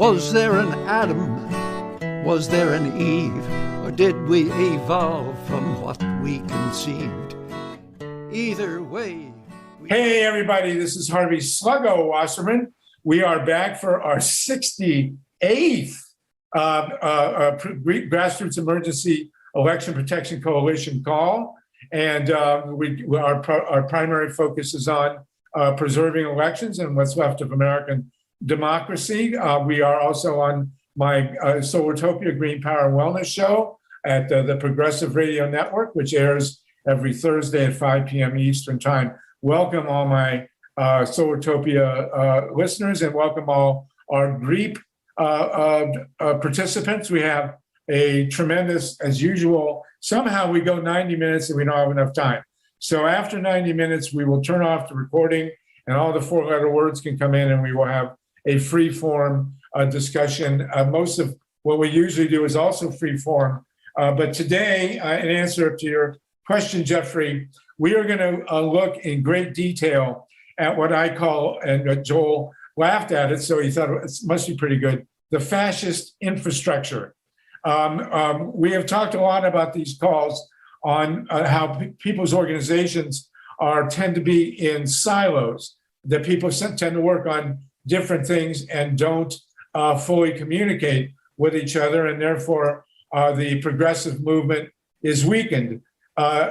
Was there an Adam? Was there an Eve? Or did we evolve from what we conceived? Either way... Hey, everybody, this is Harvey Sluggo Wasserman. We are back for our 68th Grassroots Emergency Election Protection Coalition call. And our primary focus is on preserving elections and what's left of American democracy. We are also on my Solartopia Green Power and Wellness show at the Progressive Radio Network, which airs every Thursday at 5 p.m. Eastern Time. Welcome all my Solartopia listeners, and welcome all our GREEP participants. We have a tremendous, as usual, somehow we go 90 minutes and we don't have enough time. So after 90 minutes, we will turn off the recording and all the four-letter words can come in and we will have a free-form discussion. Most of what we usually do is also free-form. But today, in answer to your question, Jeffrey, we are going to look in great detail at what I call, and Joel laughed at it, so he thought it must be pretty good, the fascist infrastructure. We have talked a lot about these calls on how people's organizations tend to be in silos, that people tend to work on different things and don't fully communicate with each other, and therefore the progressive movement is weakened.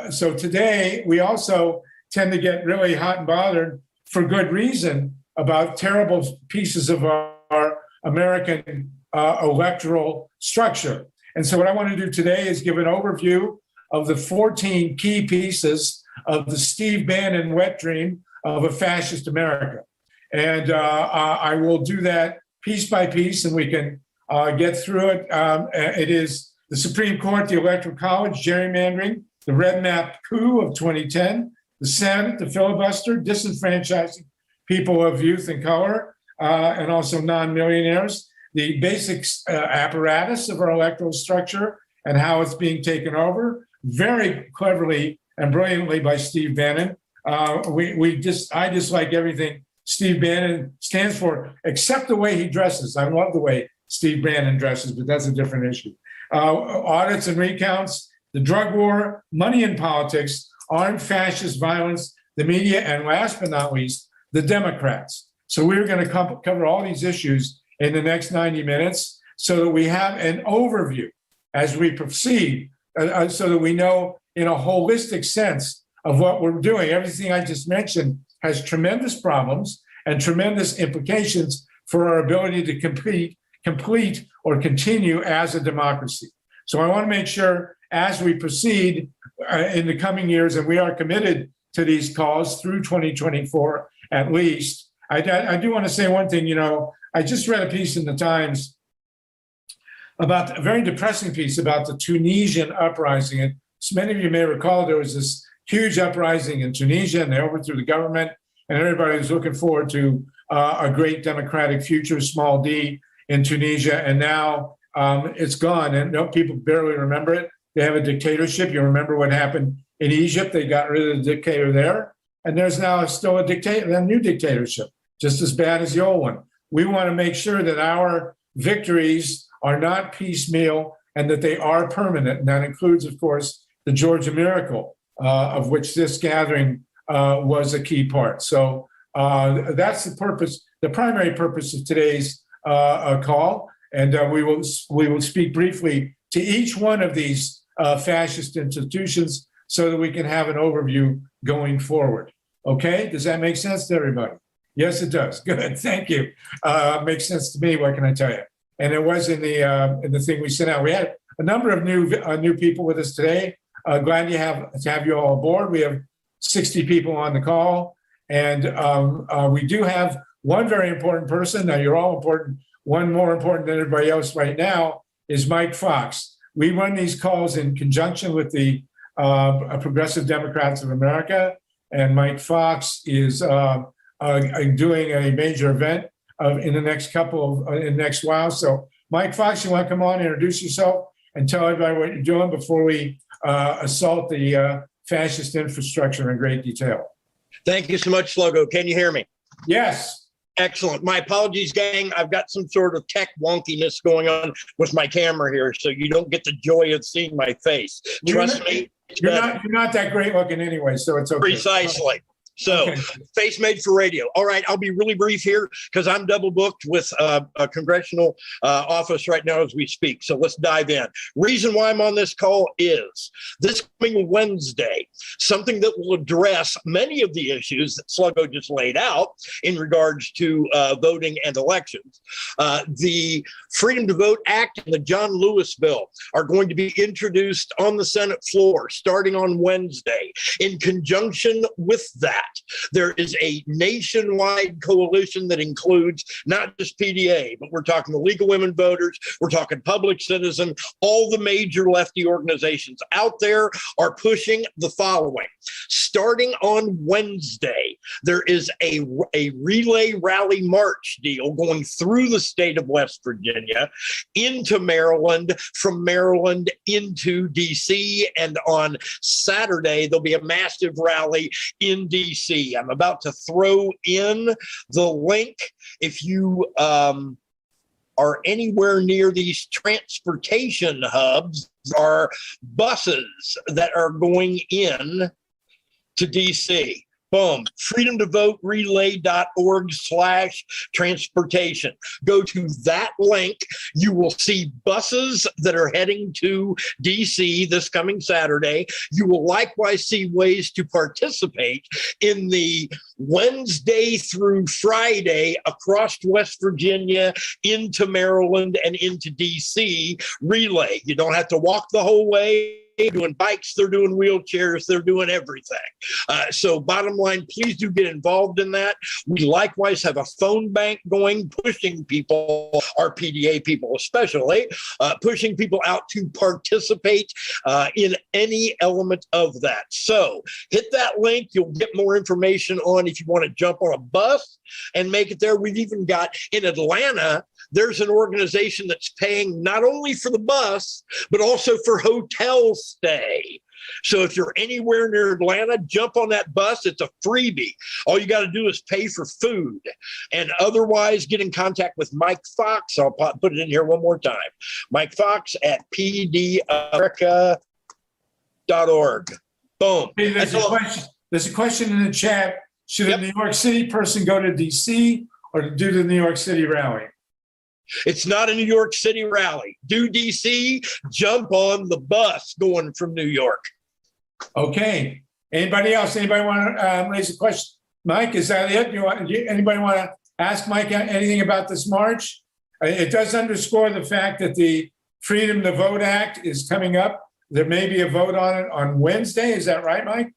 So today, we also tend to get really hot and bothered for good reason about terrible pieces of our American electoral structure. And so what I want to do today is give an overview of the 14 key pieces of the Steve Bannon wet dream of a fascist America. And I will do that piece by piece, and we can get through it. It is the Supreme Court, the Electoral College, gerrymandering, the REDMAP coup of 2010, the Senate, the filibuster, disenfranchising people of youth and color, and also non-millionaires, the basic apparatus of our electoral structure and how it's being taken over, very cleverly and brilliantly by Steve Bannon. I dislike everything Steve Bannon stands for, except the way he dresses. I love the way Steve Bannon dresses, but that's a different issue. Audits and recounts, the drug war, money in politics, armed fascist violence, the media, and last but not least, the Democrats. So we're going to cover all these issues in the next 90 minutes so that we have an overview as we proceed, so that we know in a holistic sense of what we're doing. Everything I just mentioned has tremendous problems and tremendous implications for our ability to complete or continue as a democracy. So I want to make sure as we proceed in the coming years, and we are committed to these calls through 2024 at least. I do want to say one thing. I just read a piece in the Times about a very depressing piece about the Tunisian uprising. And so many of you may recall there was this huge uprising in Tunisia, and they overthrew the government, and everybody was looking forward to a great democratic future, small d, in Tunisia. And now it's gone, and people barely remember it. They have a dictatorship. You remember what happened in Egypt? They got rid of the dictator there, and there's now still a new dictatorship, just as bad as the old one. We want to make sure that our victories are not piecemeal and that they are permanent. And that includes, of course, the Georgia miracle, of which this gathering was a key part. So that's the purpose, the primary purpose of today's call. And we will speak briefly to each one of these fascist institutions so that we can have an overview going forward. Okay, does that make sense to everybody? Yes, it does. Good, thank you. Makes sense to me. What can I tell you? And it was in the thing we sent out. We had a number of new people with us today. Glad to have you all aboard. We have 60 people on the call, and we do have one very important person. Now you're all important. One more important than everybody else right now is Mike Fox. We run these calls in conjunction with the Progressive Democrats of America, and Mike Fox is doing a major event in the next while. So, Mike Fox, you want to come on, introduce yourself, and tell everybody what you're doing before we assault the fascist infrastructure in great detail. Thank you so much, Sluggo. Can you hear me? Yes. Excellent. My apologies, gang. I've got some sort of tech wonkiness going on with my camera here, so you don't get the joy of seeing my face. Trust me. You're not that great looking anyway, so it's okay. Precisely. So, okay. Face made for radio. All right, I'll be really brief here because I'm double booked with a congressional office right now as we speak. So let's dive in. Reason why I'm on this call is this coming Wednesday, something that will address many of the issues that Sluggo just laid out in regards to voting and elections. The Freedom to Vote Act and the John Lewis bill are going to be introduced on the Senate floor starting on Wednesday. In conjunction with that, there is a nationwide coalition that includes not just PDA, but we're talking the League of Women Voters, we're talking Public Citizen, all the major lefty organizations out there are pushing the following. Starting on Wednesday, there is a relay rally march deal going through the state of West Virginia into Maryland, from Maryland into DC, and on Saturday, there'll be a massive rally in DC. I'm about to throw in the link. If you are anywhere near these transportation hubs, are buses that are going in to DC. Boom. freedomtovoterelay.org/transportation. Go to that link. You will see buses that are heading to DC this coming Saturday. You will likewise see ways to participate in the Wednesday through Friday across West Virginia into Maryland and into DC relay. You don't have to walk the whole way. They're doing bikes, they're doing wheelchairs, they're doing everything. So bottom line, please do get involved in that. We likewise have a phone bank going, pushing people, our PDA people especially, pushing people out to participate in any element of that. So hit that link. You'll get more information on if you want to jump on a bus and make it there. We've even got in Atlanta, there's an organization that's paying not only for the bus, but also for hotel stay. So if you're anywhere near Atlanta, jump on that bus. It's a freebie. All you got to do is pay for food. And otherwise, get in contact with Mike Fox. I'll put it in here one more time. Mike Fox at pdamerica.org. Boom. Hey, there's a question in the chat. Should a New York City person go to DC or do the New York City rally? It's not a New York City rally. Do DC, jump on the bus going from New York. Okay. Anybody else? Anybody want to raise a question? Mike, is that it? Anybody want to ask Mike anything about this march? It does underscore the fact that the Freedom to Vote Act is coming up. There may be a vote on it on Wednesday. Is that right, Mike?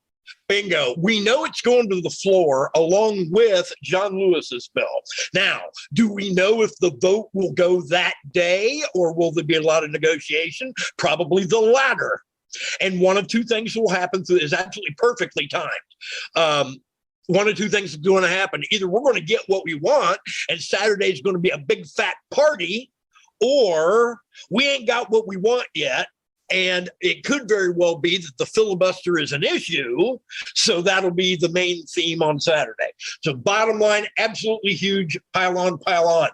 Bingo. We know it's going to the floor along with John Lewis's bill. Now, do we know if the vote will go that day or will there be a lot of negotiation? Probably the latter. And one of two things will happen is absolutely perfectly timed. One of two things is going to happen. Either we're going to get what we want and Saturday is going to be a big fat party, or we ain't got what we want yet. And it could very well be that the filibuster is an issue. So that'll be the main theme on Saturday. So bottom line, absolutely huge, pile on, pile on.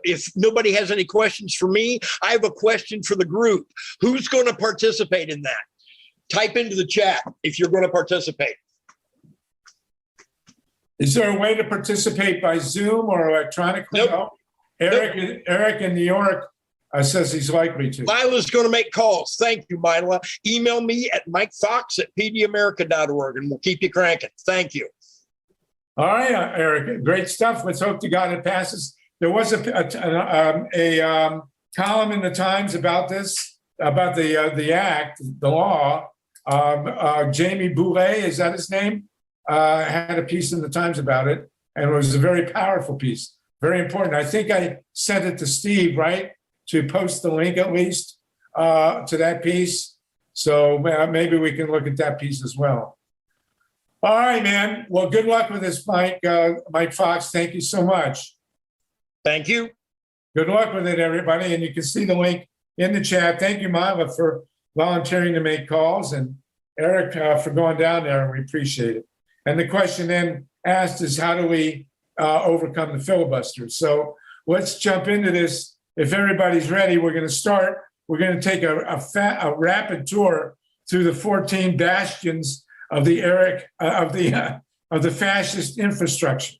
If nobody has any questions for me, I have a question for the group. Who's going to participate in that? Type into the chat if you're going to participate. Is there a way to participate by Zoom or electronically? Nope. Oh, Eric in New York says he's likely to. Mila's going to make calls. Thank you, Mila. Email me at mikefox@pdamerica.org and we'll keep you cranking. Thank you. All right, Eric, great stuff. Let's hope to God it passes. There was a column in the Times about this, about the act, the law. Jamie Boulay, is that his name? Had a piece in the Times about it, and it was a very powerful piece, very important. I think I sent it to Steve, right? To post the link at least to that piece. So maybe we can look at that piece as well. All right, man. Well, good luck with this, Mike. Mike Fox, thank you so much. Thank you. Good luck with it, everybody. And you can see the link in the chat. Thank you, Mila, for volunteering to make calls, and Eric for going down there. We appreciate it. And the question then asked is, how do we overcome the filibuster. So let's jump into this. If everybody's ready, we're going to start. We're going to take a rapid tour through the 14 bastions of the fascist infrastructure: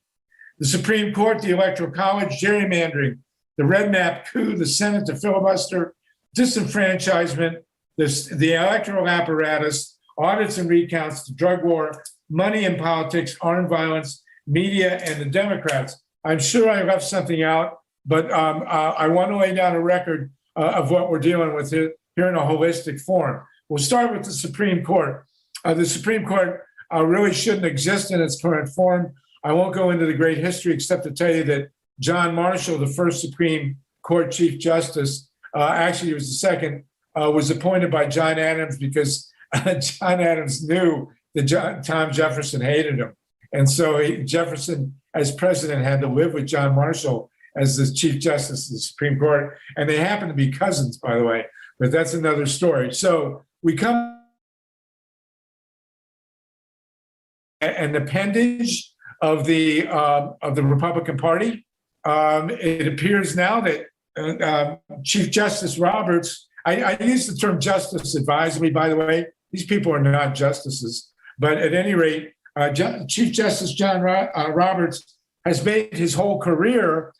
the Supreme Court, the Electoral College, gerrymandering, the REDMAP coup, the Senate, the filibuster, disenfranchisement, the electoral apparatus, audits and recounts, the drug war, money in politics, armed violence, media, and the Democrats. I'm sure I left something out, but I want to lay down a record of what we're dealing with here in a holistic form. We'll start with the Supreme Court. The Supreme Court really shouldn't exist in its current form. I won't go into the great history except to tell you that John Marshall, the first Supreme Court Chief Justice, actually he was the second, was appointed by John Adams because John Adams knew that Tom Jefferson hated him. And so Jefferson, as president, had to live with John Marshall as the Chief Justice of the Supreme Court. And they happen to be cousins, by the way, but that's another story. So we come an appendage of the Republican Party. It appears now that Chief Justice Roberts, I use the term justice advisory, by the way. These people are not justices. But at any rate, Chief Justice John Roberts has made his whole career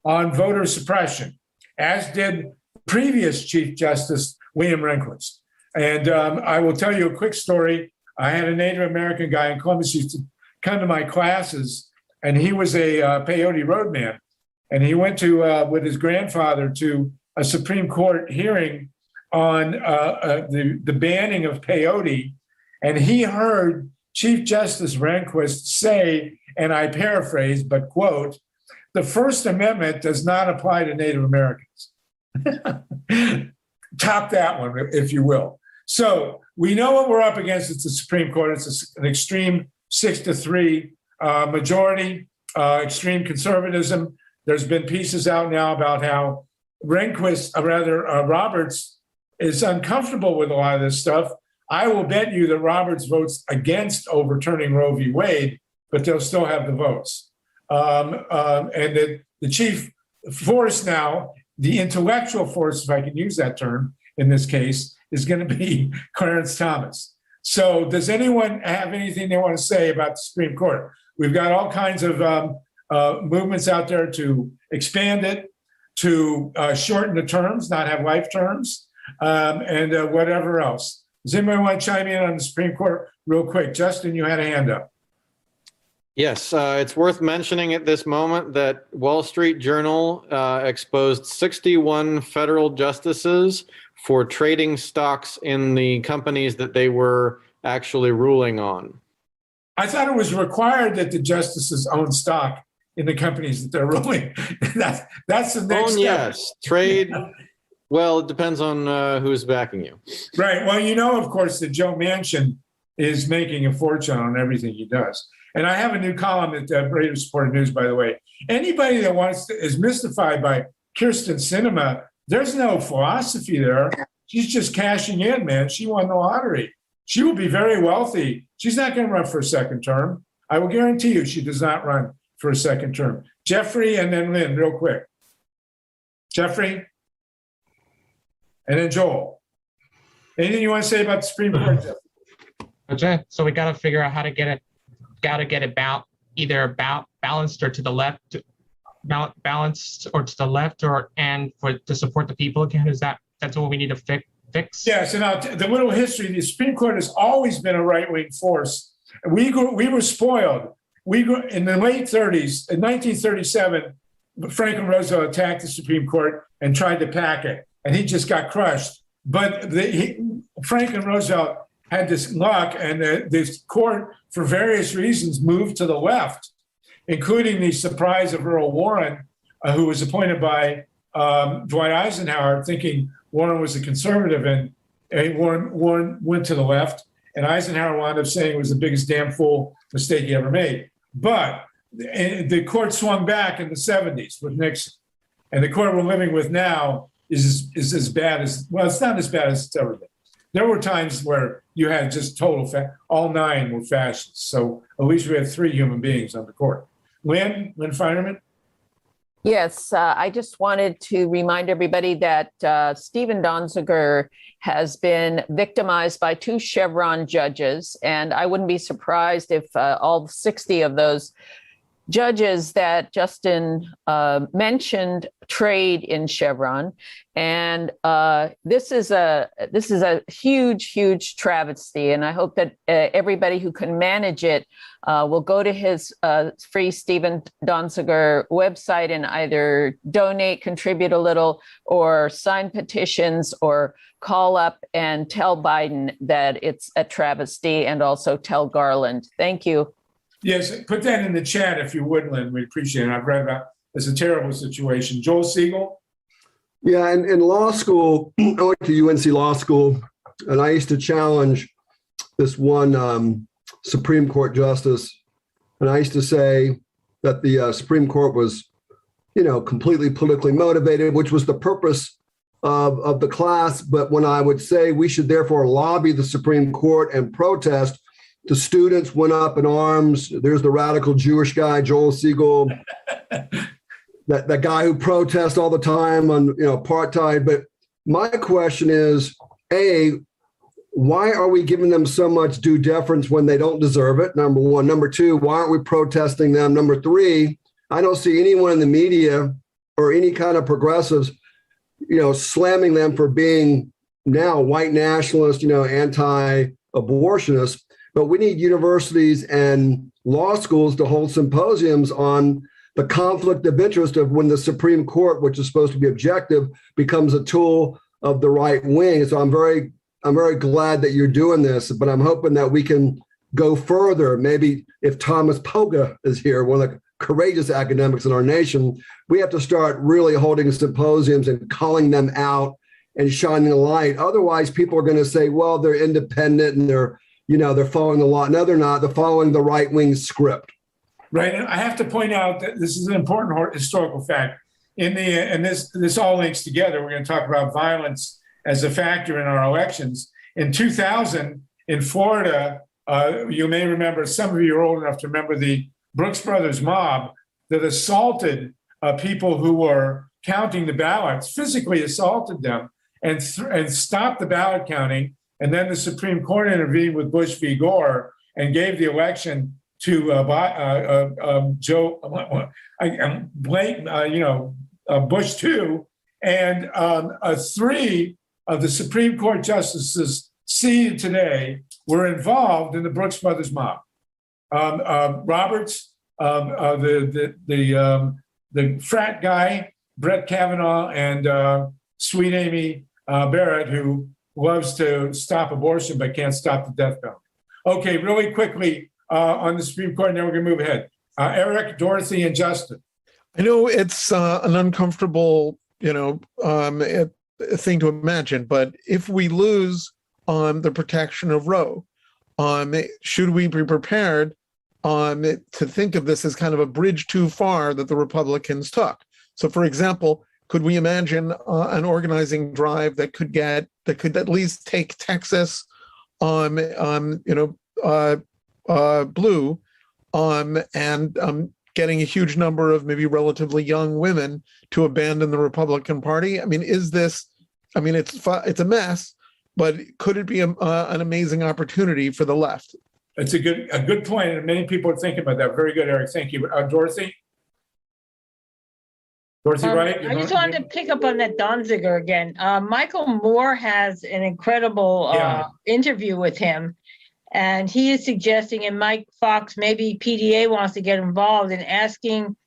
on voter suppression, as did previous Chief Justice William Rehnquist. And I will tell you a quick story. I had a Native American guy in Columbus who used to come to my classes, and he was a peyote roadman. And he went to with his grandfather to a Supreme Court hearing on the banning of peyote, and he heard Chief Justice Rehnquist say, and I paraphrase, but quote, "The First Amendment does not apply to Native Americans." Top that one, if you will. So we know what we're up against. It's the Supreme Court. It's an extreme 6-3 majority, extreme conservatism. There's been pieces out now about how Roberts is uncomfortable with a lot of this stuff. I will bet you that Roberts votes against overturning Roe v. Wade, but they'll still have the votes. And the chief force now, the intellectual force, if I can use that term in this case, is going to be Clarence Thomas. So does anyone have anything they want to say about the Supreme Court? We've got all kinds of movements out there to expand it, to shorten the terms, not have life terms, and whatever else. Does anybody want to chime in on the Supreme Court real quick? Justin, you had a hand up. Yes, it's worth mentioning at this moment that Wall Street Journal exposed 61 federal justices for trading stocks in the companies that they were actually ruling on. I thought it was required that the justices own stock in the companies that they're ruling. That's the next step. Yes, trade. Well, it depends on who's backing you. Right. Well, you know, of course, that Joe Manchin is making a fortune on everything he does. And I have a new column at Radio Supported News, by the way. Anybody that is mystified by Kyrsten Sinema, there's no philosophy there. She's just cashing in, man. She won the lottery. She will be very wealthy. She's not going to run for a second term. I will guarantee you she does not run for a second term. Jeffrey and then Lynn, real quick. Jeffrey? And then Joel. Anything you want to say about the Supreme Court, Jeff? Okay, so we got to figure out how to get it. Got to get it either balanced or to the left, balanced or to the left, or to support the people again. That's what we need to fix? Yes, and the little history. The Supreme Court has always been a right-wing force. We were spoiled. We grew in the late 30s. In 1937, Franklin Roosevelt attacked the Supreme Court and tried to pack it, and he just got crushed. But Franklin Roosevelt had this luck, and this court, for various reasons, moved to the left, including the surprise of Earl Warren, who was appointed by Dwight Eisenhower, thinking Warren was a conservative, and Warren went to the left, and Eisenhower wound up saying it was the biggest damn fool mistake he ever made. But the court swung back in the 70s with Nixon, and the court we're living with now is as bad as, well, it's not as bad as it's ever been. There were times where you had just total, all 9 were fascists. So at least we had 3 human beings on the court. Lynn Finerman? Yes, I just wanted to remind everybody that Stephen Donziger has been victimized by 2 Chevron judges, and I wouldn't be surprised if all 60 of those judges that Justin mentioned trade in Chevron, and this is a huge travesty. And I hope that everybody who can manage it will go to his free Stephen Donziger website and either donate, contribute a little, or sign petitions, or call up and tell Biden that it's a travesty, and also tell Garland. Thank you. Yes, put that in the chat if you would, Lynn. We appreciate it. I've read about it's a terrible situation. Joel Siegel? Yeah, in law school, I went to UNC Law School, and I used to challenge this one Supreme Court justice. And I used to say that the Supreme Court was, completely politically motivated, which was the purpose of the class. But when I would say we should therefore lobby the Supreme Court and protest, the students went up in arms. There's the radical Jewish guy, Joel Siegel, that guy who protests all the time on apartheid. But my question is, A, why are we giving them so much due deference when they don't deserve it? Number one. Number two, why aren't we protesting them? Number three, I don't see anyone in the media or any kind of progressives, slamming them for being now white nationalist, anti-abortionists. But we need universities and law schools to hold symposiums on the conflict of interest of when the Supreme Court, which is supposed to be objective, becomes a tool of the right wing. So I'm very glad that you're doing this, but I'm hoping that we can go further. Maybe if Thomas Poga is here, one of the courageous academics in our nation, we have to start really holding symposiums and calling them out and shining a light. Otherwise, people are going to say, well, they're independent and they're following the law. No, they're not. They're following the right-wing script. Right. And I have to point out that this is an important historical fact. And this all links together. We're going to talk about violence as a factor in our elections. In 2000, in Florida, you may remember, some of you are old enough to remember the Brooks Brothers mob that assaulted people who were counting the ballots, physically assaulted them, and stopped the ballot counting. And then the Supreme Court intervened with Bush v. Gore and gave the election to Bush too. And 3 of the Supreme Court justices seated today were involved in the Brooks Brothers mob. Roberts, the frat guy, Brett Kavanaugh, and Sweet Amy Barrett, who loves to stop abortion but can't stop the death penalty. Okay, really quickly on the Supreme Court, and then we're going to move ahead. Eric, Dorothy, and Justin. I know it's an uncomfortable, thing to imagine, but if we lose on the protection of Roe, should we be prepared to think of this as kind of a bridge too far that the Republicans took? So, for example, could we imagine an organizing drive that could at least take Texas blue and getting a huge number of maybe relatively young women to abandon the Republican Party? I mean, it's a mess, but could it be an amazing opportunity for the left? It's a good point, and many people are thinking about that. Very good, Eric. Thank you. Dorothy? Dorothy, right? I just wanted to pick up on that Donziger again. Michael Moore has an incredible interview with him, and he is suggesting, and Mike Fox, maybe PDA wants to get involved in asking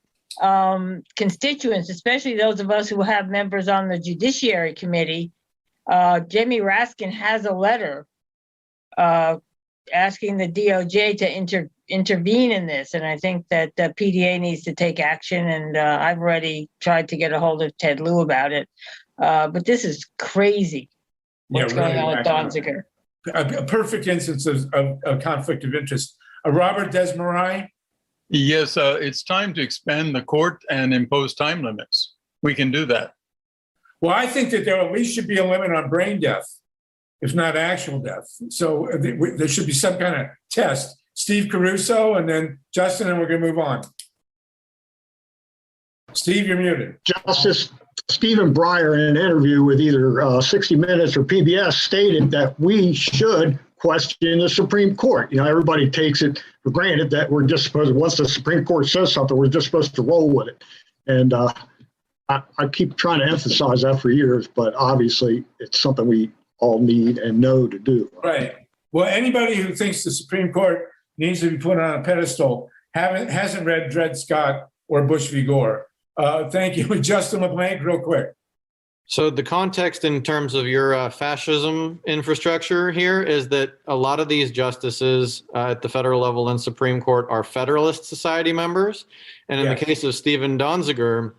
constituents, especially those of us who have members on the Judiciary Committee. Jamie Raskin has a letter asking the DOJ to intervene in this, and I think that the PDA needs to take action, and I've already tried to get a hold of Ted Lieu about it. But this is crazy what's going on with Donziger. A perfect instance of conflict of interest. Robert Desmarais? Yes, it's time to expand the court and impose time limits. We can do that. Well, I think that there at least should be a limit on brain death, if not actual death. So there should be some kind of test. Steve Caruso, and then Justin, and we're going to move on. Steve, you're muted. Justice Stephen Breyer, in an interview with either 60 Minutes or PBS, stated that we should question the Supreme Court. You know, everybody takes it for granted that we're just supposed to, once the Supreme Court says something, we're just supposed to roll with it. And I keep trying to emphasize that for years, but obviously it's something we all need and know to do. Right. Well, anybody who thinks the Supreme Court needs to be put on a pedestal hasn't read Dred Scott or Bush v. Gore. Thank you. Justin LeBlanc, real quick. So the context in terms of your fascism infrastructure here is that a lot of these justices at the federal level and Supreme Court are Federalist Society members. And in the case of Stephen Donziger,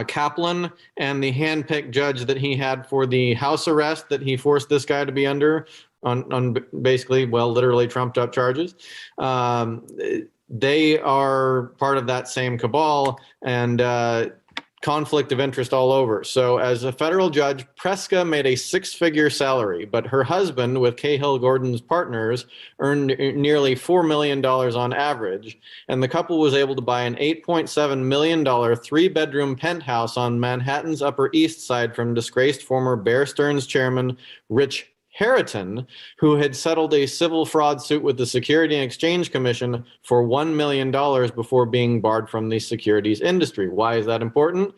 Kaplan and the handpicked judge that he had for the house arrest that he forced this guy to be under on basically, well, literally trumped up charges. They are part of that same cabal and conflict of interest all over. So as a federal judge, Preska made a six-figure salary, but her husband, with Cahill Gordon's partners, earned nearly $4 million on average. And the couple was able to buy an $8.7 million three-bedroom penthouse on Manhattan's Upper East Side from disgraced former Bear Stearns chairman Rich Harriton, who had settled a civil fraud suit with the Security and Exchange Commission for $1 million before being barred from the securities industry. Why is that important?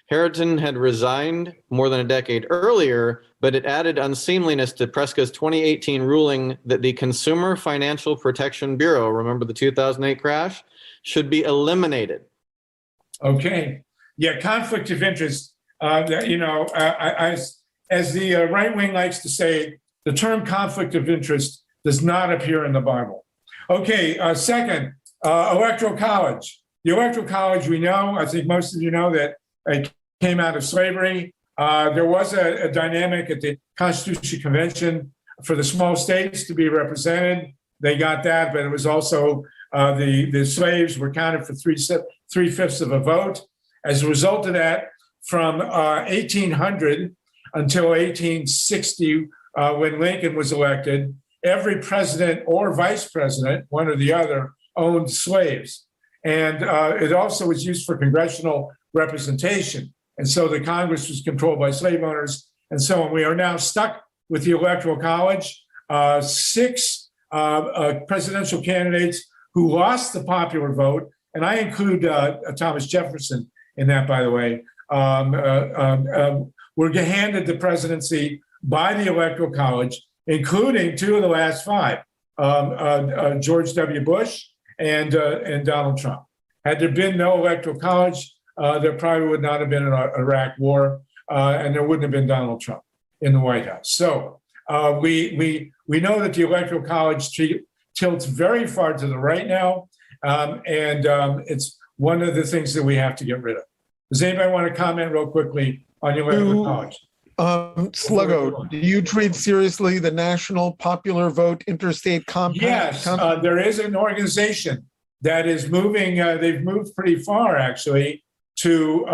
Harriton had resigned more than a decade earlier, but it added unseemliness to Preska's 2018 ruling that the Consumer Financial Protection Bureau, remember the 2008 crash, should be eliminated. Okay. Yeah, conflict of interest. As the right wing likes to say, the term conflict of interest does not appear in the Bible. Okay, second, Electoral College. The Electoral College, we know, I think most of you know that it came out of slavery. There was a dynamic at the Constitutional Convention for the small states to be represented. They got that, but it was also the slaves were counted for three-fifths of a vote. As a result of that, from 1800 until 1860, when Lincoln was elected, every president or vice president, one or the other, owned slaves. And it also was used for congressional representation. And so the Congress was controlled by slave owners and so on. We are now stuck with the Electoral College. Six presidential candidates who lost the popular vote, and I include Thomas Jefferson in that, by the way, were handed the presidency by the Electoral College, including two of the last five, George W. Bush and Donald Trump. Had there been no Electoral College, there probably would not have been an Iraq war, and there wouldn't have been Donald Trump in the White House. So we know that the Electoral College tilts very far to the right now, and it's one of the things that we have to get rid of. Does anybody want to comment real quickly on the Electoral College? Sluggo, do you treat seriously the National Popular Vote Interstate Compact? Yes, there is an organization that is moving, they've moved pretty far actually to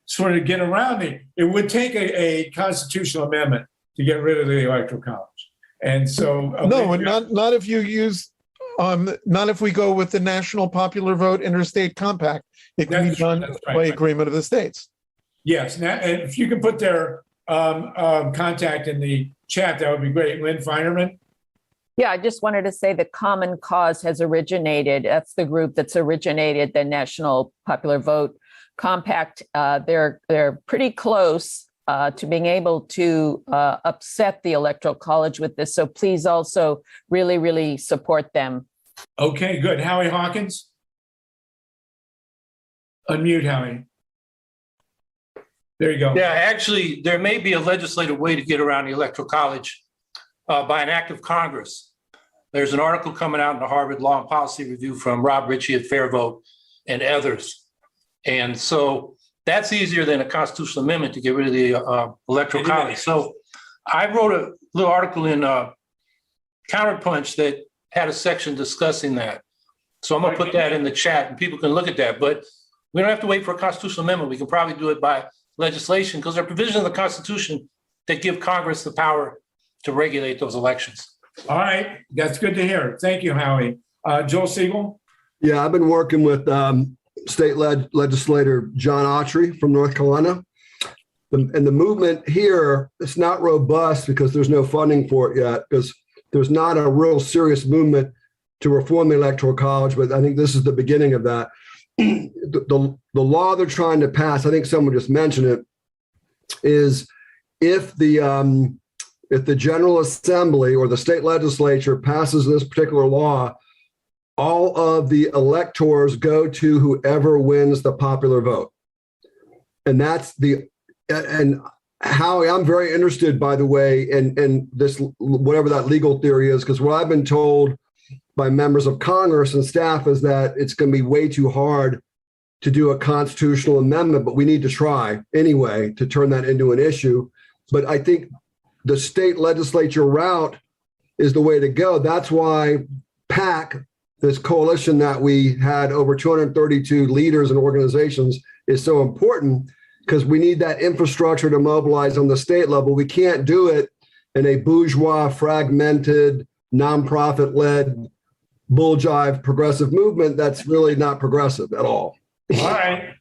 sort of get around it. It would take a constitutional amendment to get rid of the Electoral College. And so- No, not if you use, not if we go with the National Popular Vote Interstate Compact. It can be done by agreement of the states. Yes, now, and if you can put their contact in the chat, that would be great. Lynn Feinerman? Yeah, I just wanted to say that Common Cause has originated. That's the group that's originated the National Popular Vote Compact. They're pretty close to being able to upset the Electoral College with this. So please also really, really support them. Okay, good. Howie Hawkins? Unmute, Howie. There you go. Yeah, actually, there may be a legislative way to get around the Electoral College by an act of Congress. There's an article coming out in the Harvard Law and Policy Review from Rob Ritchie at Fair Vote and others. And so that's easier than a constitutional amendment to get rid of the Electoral College. So I wrote a little article in Counterpunch that had a section discussing that. So I'm gonna put that in the chat and people can look at that. But we don't have to wait for a constitutional amendment. We can probably do it by legislation because there are provisions in the Constitution that give Congress the power to regulate those elections. All right, that's good to hear. Thank you, Howie. Joel Siegel? Yeah, I've been working with state legislator John Autry from North Carolina. And the movement here, it's not robust because there's no funding for it yet, because there's not a real serious movement to reform the Electoral College, but I think this is the beginning of that. The law they're trying to pass, I think someone just mentioned it, is if the General Assembly or the state legislature passes this particular law, all of the electors go to whoever wins the popular vote. And that's and Howie, I'm very interested, by the way, in this, whatever that legal theory is, because what I've been told by members of Congress and staff is that it's going to be way too hard to do a constitutional amendment, but we need to try anyway to turn that into an issue. But I think the state legislature route is the way to go. That's why PAC, this coalition that we had over 232 leaders and organizations, is so important, because we need that infrastructure to mobilize on the state level. We can't do it in a bourgeois, fragmented, nonprofit-led, bull jive progressive movement that's really not progressive at all. All right.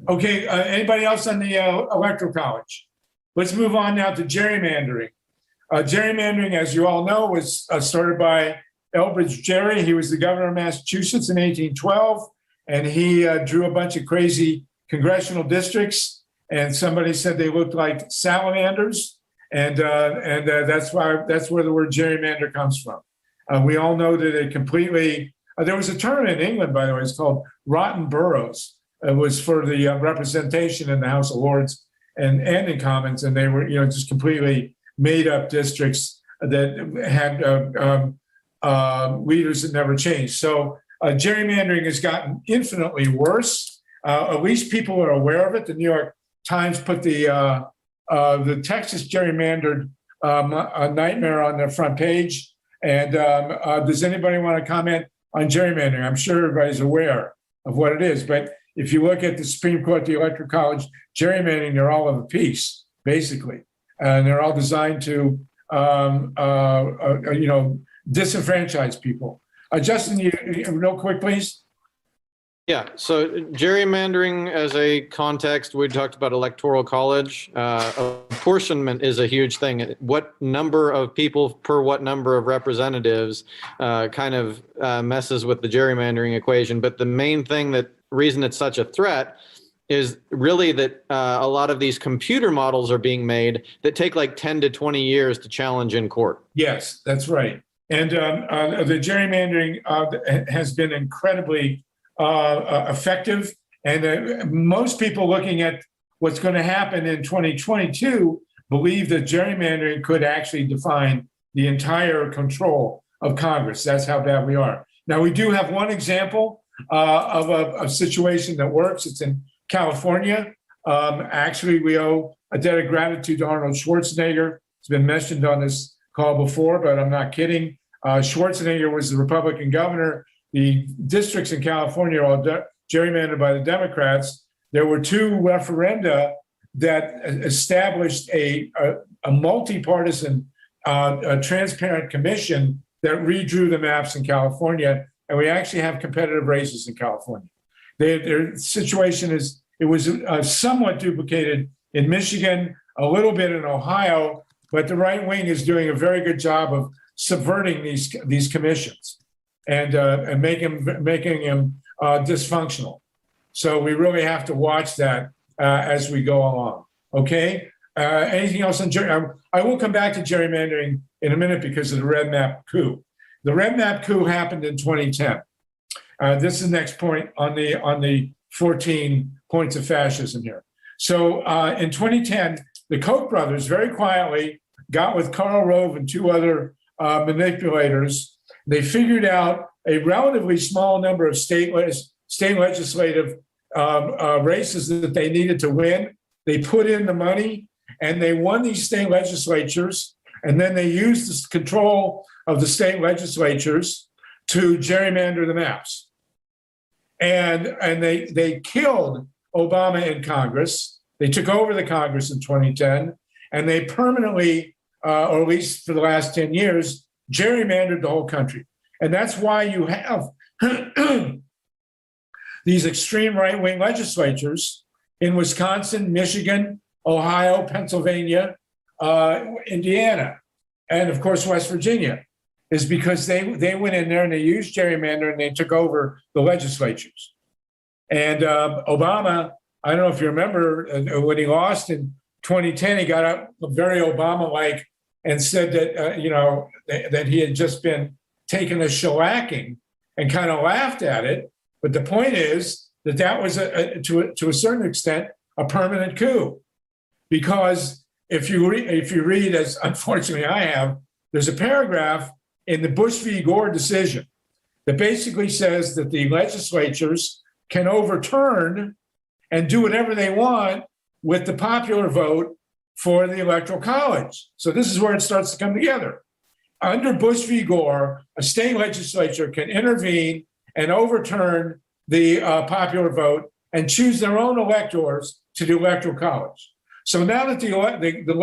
Okay. Anybody else on the Electoral College? Let's move on now to gerrymandering. Gerrymandering, as you all know, was started by Elbridge Gerry. He was the governor of Massachusetts in 1812, and he drew a bunch of crazy congressional districts, and somebody said they looked like salamanders, and that's where the word gerrymander comes from. We all know that it completely. There was a term in England, by the way, it's called rotten boroughs. It was for the representation in the House of Lords and in Commons, and they were, just completely made up districts that had leaders that never changed. So gerrymandering has gotten infinitely worse. At least people are aware of it. The New York Times put the Texas gerrymandered nightmare on their front page. And does anybody want to comment on gerrymandering? I'm sure everybody's aware of what it is, but if you look at the Supreme Court, the Electoral College, gerrymandering, they're all of a piece, basically. And they're all designed to, disenfranchise people. Justin, you real quick, please. Yeah, so gerrymandering as a context, we talked about Electoral College. Apportionment is a huge thing. What number of people per what number of representatives kind of messes with the gerrymandering equation. But the main reason it's such a threat is really that a lot of these computer models are being made that take like 10 to 20 years to challenge in court. Yes, that's right. And the gerrymandering has been incredibly effective. And most people looking at what's going to happen in 2022 believe that gerrymandering could actually define the entire control of Congress. That's how bad we are. Now, we do have one example of a situation that works. It's in California. Actually, we owe a debt of gratitude to Arnold Schwarzenegger. It's been mentioned on this call before, but I'm not kidding. Schwarzenegger was the Republican governor. The districts in California are all gerrymandered by the Democrats. There were two referenda that established a multi-partisan, transparent commission that redrew the maps in California, and we actually have competitive races in California. Their situation was somewhat duplicated in Michigan, a little bit in Ohio, but the right wing is doing a very good job of subverting these commissions and making them dysfunctional. So we really have to watch that as we go along. Okay. Anything else on gerrymandering? I will come back to gerrymandering in a minute because of the REDMAP coup. The REDMAP coup happened in 2010. This is the next point on the 14 points of fascism here. So in 2010, the Koch brothers very quietly got with Karl Rove and two other manipulators. They figured out a relatively small number of state legislative races that they needed to win. They put in the money and they won these state legislatures. And then they used the control of the state legislatures to gerrymander the maps. And they killed Obama in Congress. They took over the Congress in 2010, and they permanently, or at least for the last 10 years, gerrymandered the whole country. And that's why you have the these extreme right-wing legislatures in Wisconsin, Michigan, Ohio, Pennsylvania, Indiana, and of course, West Virginia, is because they went in there and they used gerrymandering and they took over the legislatures. And Obama, I don't know if you remember, when he lost in 2010, he got up very Obama-like and said that, that he had just been taken a shellacking and kind of laughed at it. But the point is that was, to a certain extent, a permanent coup. Because if you read, as unfortunately I have, there's a paragraph in the Bush v. Gore decision that basically says that the legislatures can overturn and do whatever they want with the popular vote for the Electoral College. So this is where it starts to come together. Under Bush v. Gore, a state legislature can intervene and overturn the popular vote and choose their own electors to the Electoral College. So now that the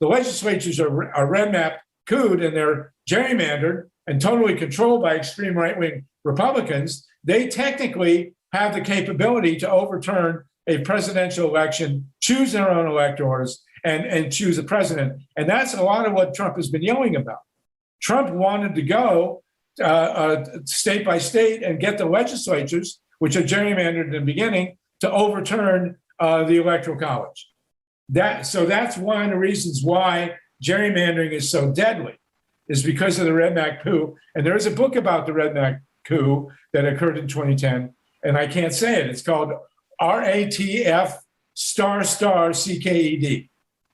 legislatures are REDMAP couped and they're gerrymandered and totally controlled by extreme right-wing Republicans, they technically have the capability to overturn a presidential election, choose their own electors, and choose a president. And that's a lot of what Trump has been yelling about. Trump wanted to go state by state and get the legislatures, which are gerrymandered in the beginning, to overturn the Electoral College. So that's one of the reasons why gerrymandering is so deadly, is because of the REDMAP coup. And there is a book about the REDMAP coup that occurred in 2010, and I can't say it. It's called RATF **CKED.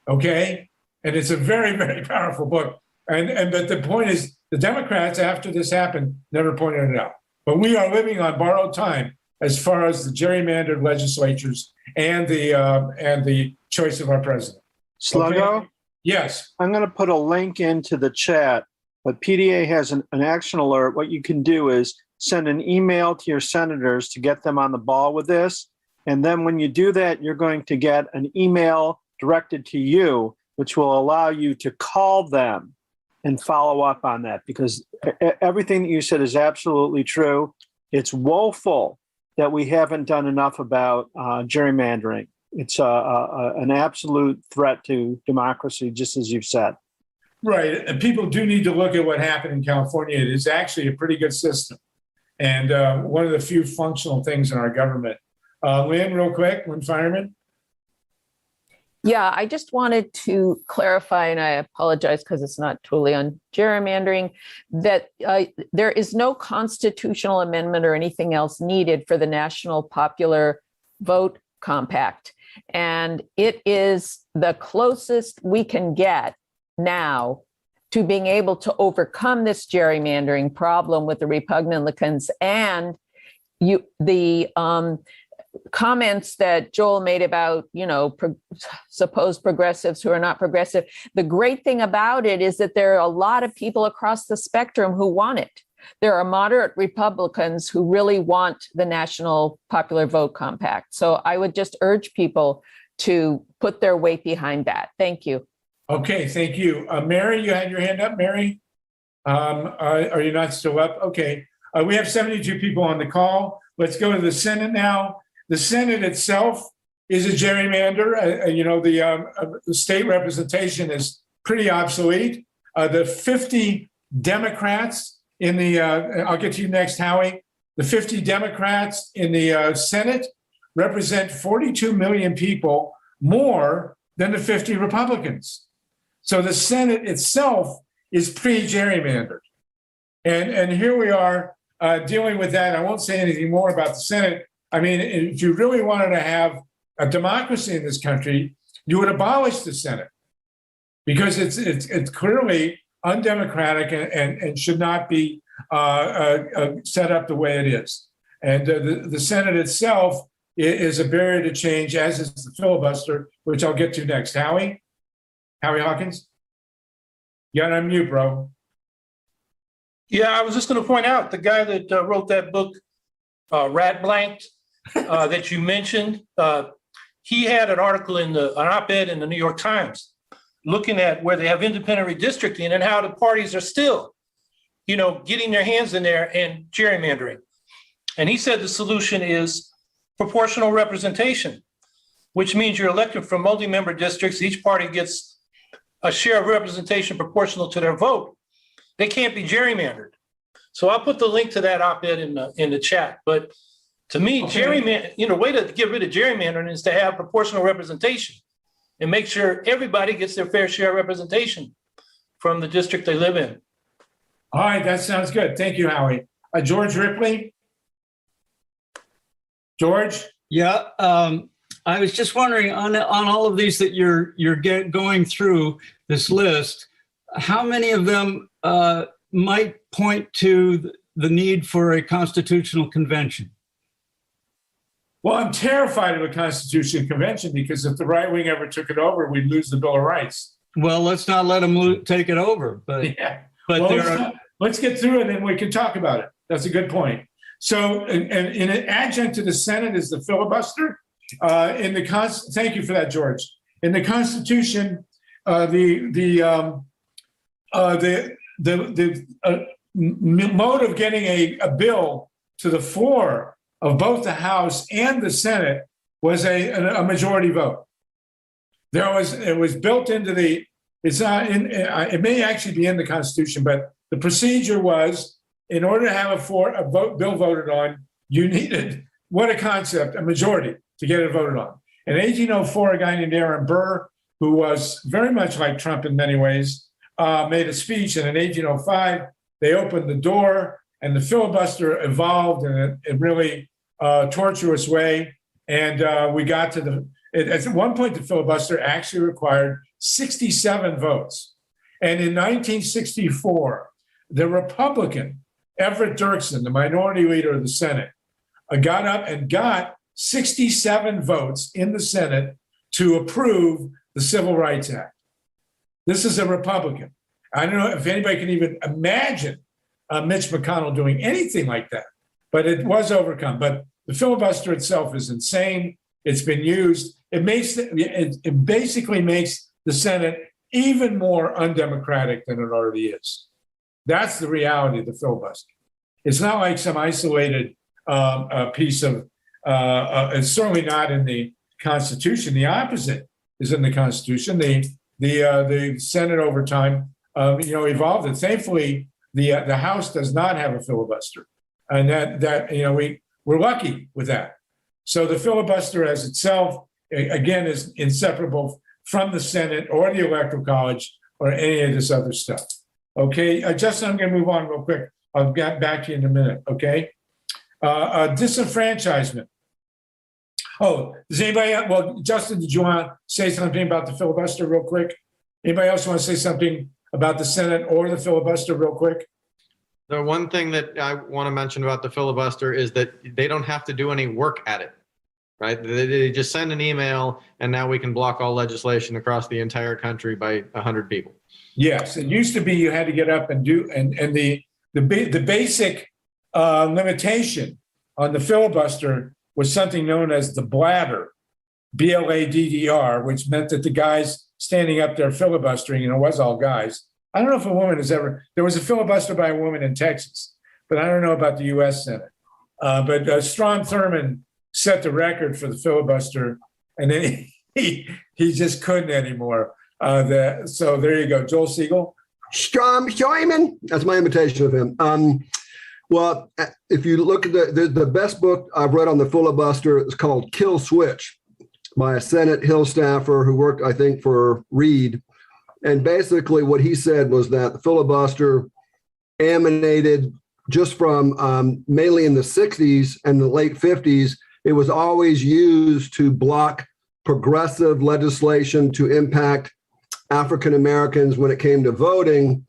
Okay? And it's a very, very powerful book. But the point is, the Democrats, after this happened, never pointed it out. But we are living on borrowed time as far as the gerrymandered legislatures and the choice of our president. Sluggo? Okay? Yes. I'm going to put a link into the chat, but PDA has an action alert. What you can do is send an email to your senators to get them on the ball with this. And then when you do that, you're going to get an email directed to you, which will allow you to call them and follow up on that, because everything that you said is absolutely true. It's woeful that we haven't done enough about gerrymandering. It's an absolute threat to democracy, just as you've said. Right. And people do need to look at what happened in California. It is actually a pretty good system. And one of the few functional things in our government. Lynn, real quick, Lynn Fireman. Yeah, I just wanted to clarify, and I apologize because it's not totally on gerrymandering, that there is no constitutional amendment or anything else needed for the National Popular Vote Compact. And it is the closest we can get now to being able to overcome this gerrymandering problem with the Republicans and the comments that Joel made about, supposed progressives who are not progressive. The great thing about it is that there are a lot of people across the spectrum who want it. There are moderate Republicans who really want the National Popular Vote Compact. So I would just urge people to put their weight behind that. Thank you. Okay, thank you. Mary, you had your hand up, Mary? Are you not still up? Okay. We have 72 people on the call. Let's go to the Senate now. The Senate itself is a gerrymander. The state representation is pretty obsolete. The 50 Democrats in the, I'll get to you next, Howie. The 50 Democrats in the Senate represent 42 million people more than the 50 Republicans. So the Senate itself is pre-gerrymandered. And here we are dealing with that. I won't say anything more about the Senate. I mean, if you really wanted to have a democracy in this country, you would abolish the Senate, because it's clearly undemocratic and should not be set up the way it is. And the Senate itself is a barrier to change, as is the filibuster, which I'll get to next. Howie Hawkins? You gotta unmute, bro. Yeah, I was just going to point out the guy that wrote that book, Rat Blanked, that you mentioned. He had an article in an op-ed in the New York Times looking at where they have independent redistricting and how the parties are still, getting their hands in there and gerrymandering. And he said the solution is proportional representation, which means you're elected from multi-member districts. Each party gets a share of representation proportional to their vote. They can't be gerrymandered. So I'll put the link to that op-ed in the chat. But to me, way to get rid of gerrymandering is to have proportional representation and make sure everybody gets their fair share of representation from the district they live in. All right, that sounds good. Thank you, Howie. George Ripley? George? Yeah, I was just wondering on all of these that you're going through this list, how many of them might point to the need for a constitutional convention? Well, I'm terrified of a constitutional convention because if the right wing ever took it over, we'd lose the Bill of Rights. Well, let's not let them take it over. But yeah, but well, let's get through it and we can talk about it. That's a good point. So, and in an adjunct to the Senate is the filibuster. Thank you for that, George. In the Constitution, the mode of getting a bill to the floor of both the House and the Senate was a majority vote. It was built into the. It's not in. It may actually be in the Constitution, but the procedure was, in order to have bill voted on, you needed, what a concept, a majority to get it voted on. In 1804, a guy named Aaron Burr, who was very much like Trump in many ways, made a speech, and in 1805, they opened the door, and the filibuster evolved in a really tortuous way. And we got to at one point, the filibuster actually required 67 votes. And in 1964, the Republican, Everett Dirksen, the minority leader of the Senate, got up and got 67 votes in the Senate to approve the Civil Rights Act. This is a Republican. I don't know if anybody can even imagine Mitch McConnell doing anything like that, but it was overcome. But the filibuster itself is insane. It's been used. It basically makes the Senate even more undemocratic than it already is. That's the reality of the filibuster. It's not like some isolated piece of, it's certainly not in the Constitution. The opposite is in the Constitution. The Senate over time, evolved it. Thankfully, the House does not have a filibuster, and we're lucky with that. So the filibuster as itself, again, is inseparable from the Senate or the Electoral College or any of this other stuff. Okay, Justin, I'm going to move on real quick. I'll get back to you in a minute. Okay, disenfranchisement. Oh, does anybody? Well, Justin, did you want to say something about the filibuster real quick? Anybody else want to say something about the Senate or the filibuster real quick? The one thing that I want to mention about the filibuster is that they don't have to do any work at it, right? They just send an email and now we can block all legislation across the entire country by 100 people. Yes, it used to be you had to get up and do, and the basic limitation on the filibuster was something known as the bladder, BLADDR, which meant that the guys standing up there filibustering, and it was all guys. I don't know if a woman has ever, there was a filibuster by a woman in Texas, but I don't know about the US Senate. But Strom Thurmond set the record for the filibuster, and then he just couldn't anymore. So there you go. Joel Siegel. Strom Thurmond. That's my imitation of him. Well, if you look at the best book I've read on the filibuster, it's called Kill Switch by a Senate Hill staffer who worked, I think, for Reed. And basically what he said was that the filibuster emanated just from mainly in the 60s and the late 50s. It was always used to block progressive legislation to impact African Americans when it came to voting.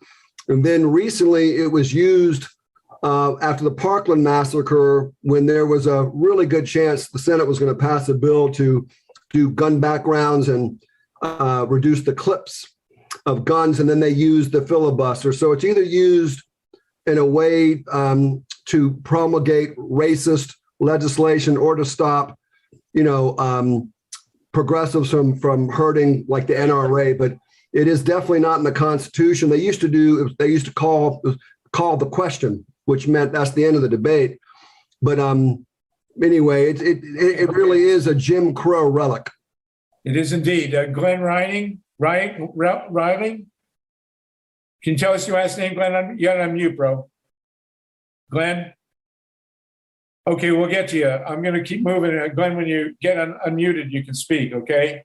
And then recently it was used after the Parkland massacre, when there was a really good chance the Senate was going to pass a bill to do gun backgrounds and reduce the clips of guns, and then they used the filibuster. So it's either used in a way to promulgate racist legislation or to stop, progressives from hurting, like the NRA. But it is definitely not in the Constitution. They used to call the question, which meant that's the end of the debate. But anyway, it really is a Jim Crow relic. It is indeed. Glenn Riley? Can you tell us your last name, Glenn? You're on mute, bro. Glenn? Okay, we'll get to you. I'm going to keep moving. Glenn, when you get unmuted, you can speak, okay?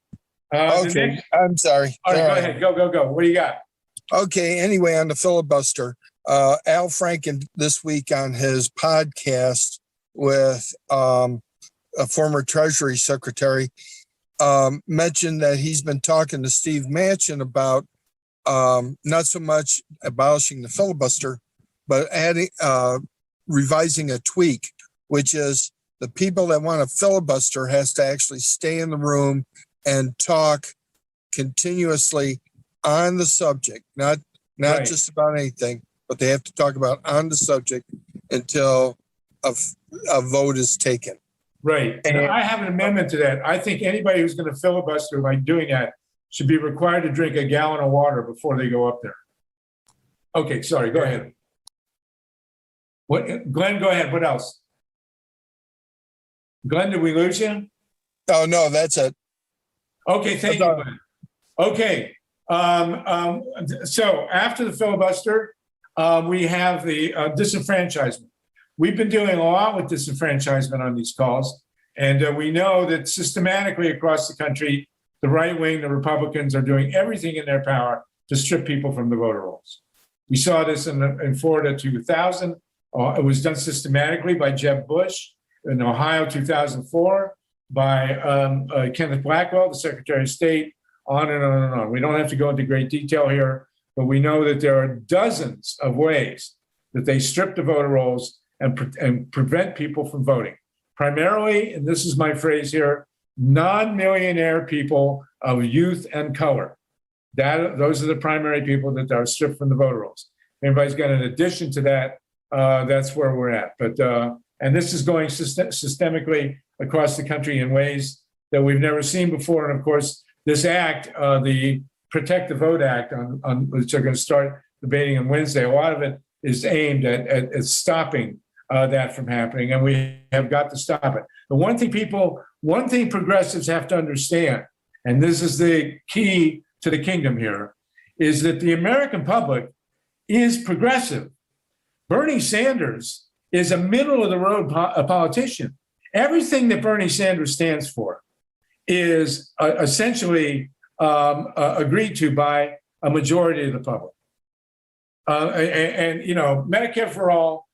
Okay, I'm sorry. All right, go ahead. Go. What do you got? Okay, anyway, on the filibuster, Al Franken this week on his podcast with a former Treasury Secretary mentioned that he's been talking to Steve Manchin about not so much abolishing the filibuster, but adding revising a tweak, which is the people that want to filibuster has to actually stay in the room and talk continuously on the subject, not Right. just about anything, but they have to talk about on the subject until a vote is taken. Right. And I have an amendment to that. I think anybody who's going to filibuster by doing that should be required to drink a gallon of water before they go up there. Okay, sorry, go ahead. What, Glenn, go ahead. What else? Glenn, did we lose you? Oh, no, that's it. Okay, thank you, Glenn. Okay. So after the filibuster, we have the disenfranchisement. We've been dealing a lot with disenfranchisement on these calls, and we know that systematically across the country, the right wing, the Republicans are doing everything in their power to strip people from the voter rolls. We saw this in Florida 2000. It was done systematically by Jeb Bush. In Ohio 2004 by Kenneth Blackwell, the Secretary of State, on and on and on. We don't have to go into great detail here, but we know that there are dozens of ways that they strip the voter rolls and prevent people from voting. Primarily, and this is my phrase here, non-millionaire people of youth and color. Those are the primary people that are stripped from the voter rolls. If anybody's got an addition to that, that's where we're at. But and this is going systemically across the country in ways that we've never seen before. And of course, this act, the Protect the Vote Act, on which they're going to start debating on Wednesday, a lot of it is aimed at stopping that from happening, and we have got to stop it. The one thing progressives have to understand, and this is the key to the kingdom here, is that the American public is progressive. Bernie Sanders is a middle-of-the-road politician. Everything that Bernie Sanders stands for is essentially agreed to by a majority of the public. And you know, Medicare for all,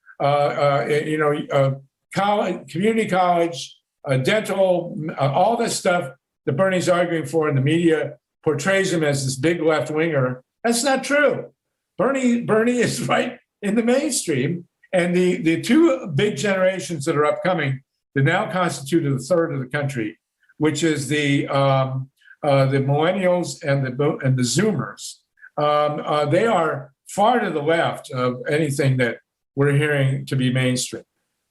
college, community college, dental, all this stuff that Bernie's arguing for, and the media portrays him as this big left-winger. That's not true. Bernie is right in the mainstream. And the two big generations that are upcoming that now constitute a third of the country, which is the millennials and the Zoomers, they are far to the left of anything that we're hearing to be mainstream.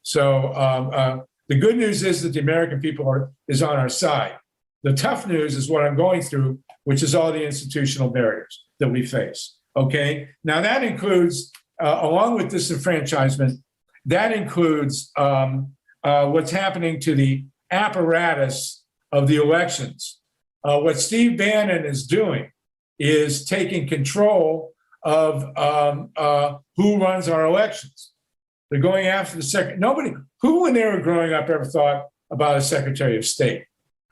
So the good news is that the American people is on our side. The tough news is what I'm going through, which is all the institutional barriers that we face. Okay, now that includes. Along with disenfranchisement, that includes what's happening to the apparatus of the elections. What Steve Bannon is doing is taking control of who runs our elections. They're going after the secretary. Nobody, who when they were growing up ever thought about a Secretary of State?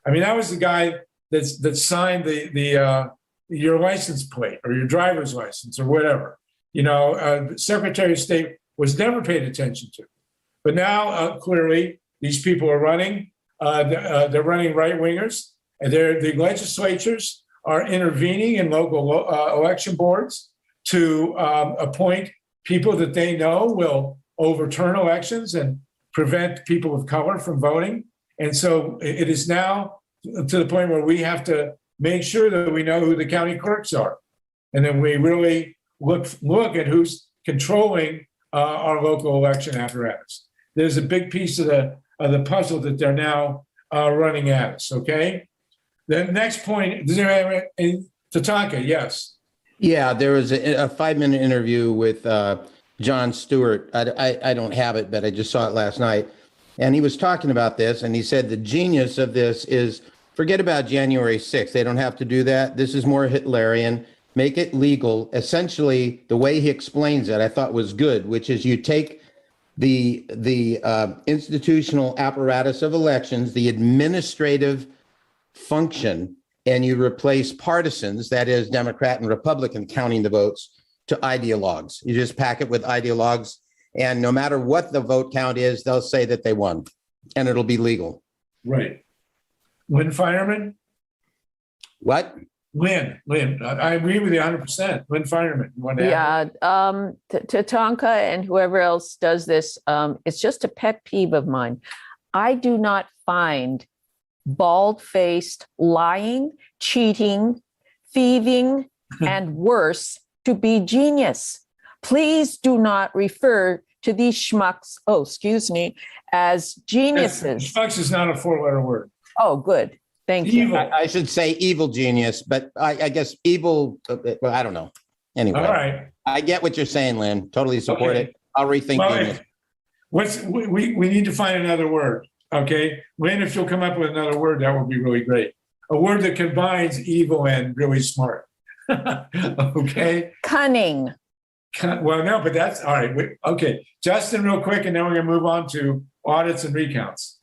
I mean, that was the guy that signed your license plate or your driver's license or whatever. You know, Secretary of State was never paid attention to. But now, clearly, these people are running. They're running right-wingers. And the legislatures are intervening in local election boards to appoint people that they know will overturn elections and prevent people of color from voting. And so it is now to the point where we have to make sure that we know who the county clerks are. And then we really look at who's controlling our local election apparatus. There's a big piece of the puzzle that they're now running at us, okay? The next point, Tatanka, yes. Yeah, there was a 5-minute interview with Jon Stewart. I don't have it, but I just saw it last night. And he was talking about this, and he said the genius of this is forget about January 6th. They don't have to do that. This is more Hitlerian. Make it legal. Essentially, the way he explains it, I thought was good, which is you take the institutional apparatus of elections, the administrative function, and you replace partisans, that is Democrat and Republican counting the votes, to ideologues. You just pack it with ideologues, and no matter what the vote count is, they'll say that they won, and it'll be legal. Right. Lynn Fireman? What? Lynn, I agree with you 100%. Lynn Fireman, you want to add? To Tonka and whoever else does this, it's just a pet peeve of mine. I do not find bald-faced lying, cheating, thieving, and worse to be genius. Please do not refer to these schmucks, as geniuses. Schmucks is not a four-letter word. Oh, good. Thank you. I should say evil genius, but I guess evil, well, I don't know. Anyway, all right. I get what you're saying, Lynn. Totally support it. I'll rethink genius. We need to find another word, okay? Lynn, if you'll come up with another word, that would be really great. A word that combines evil and really smart. Okay? Cunning. Well, no, but that's all right. Okay, Justin, real quick, and then we're going to move on to audits and recounts.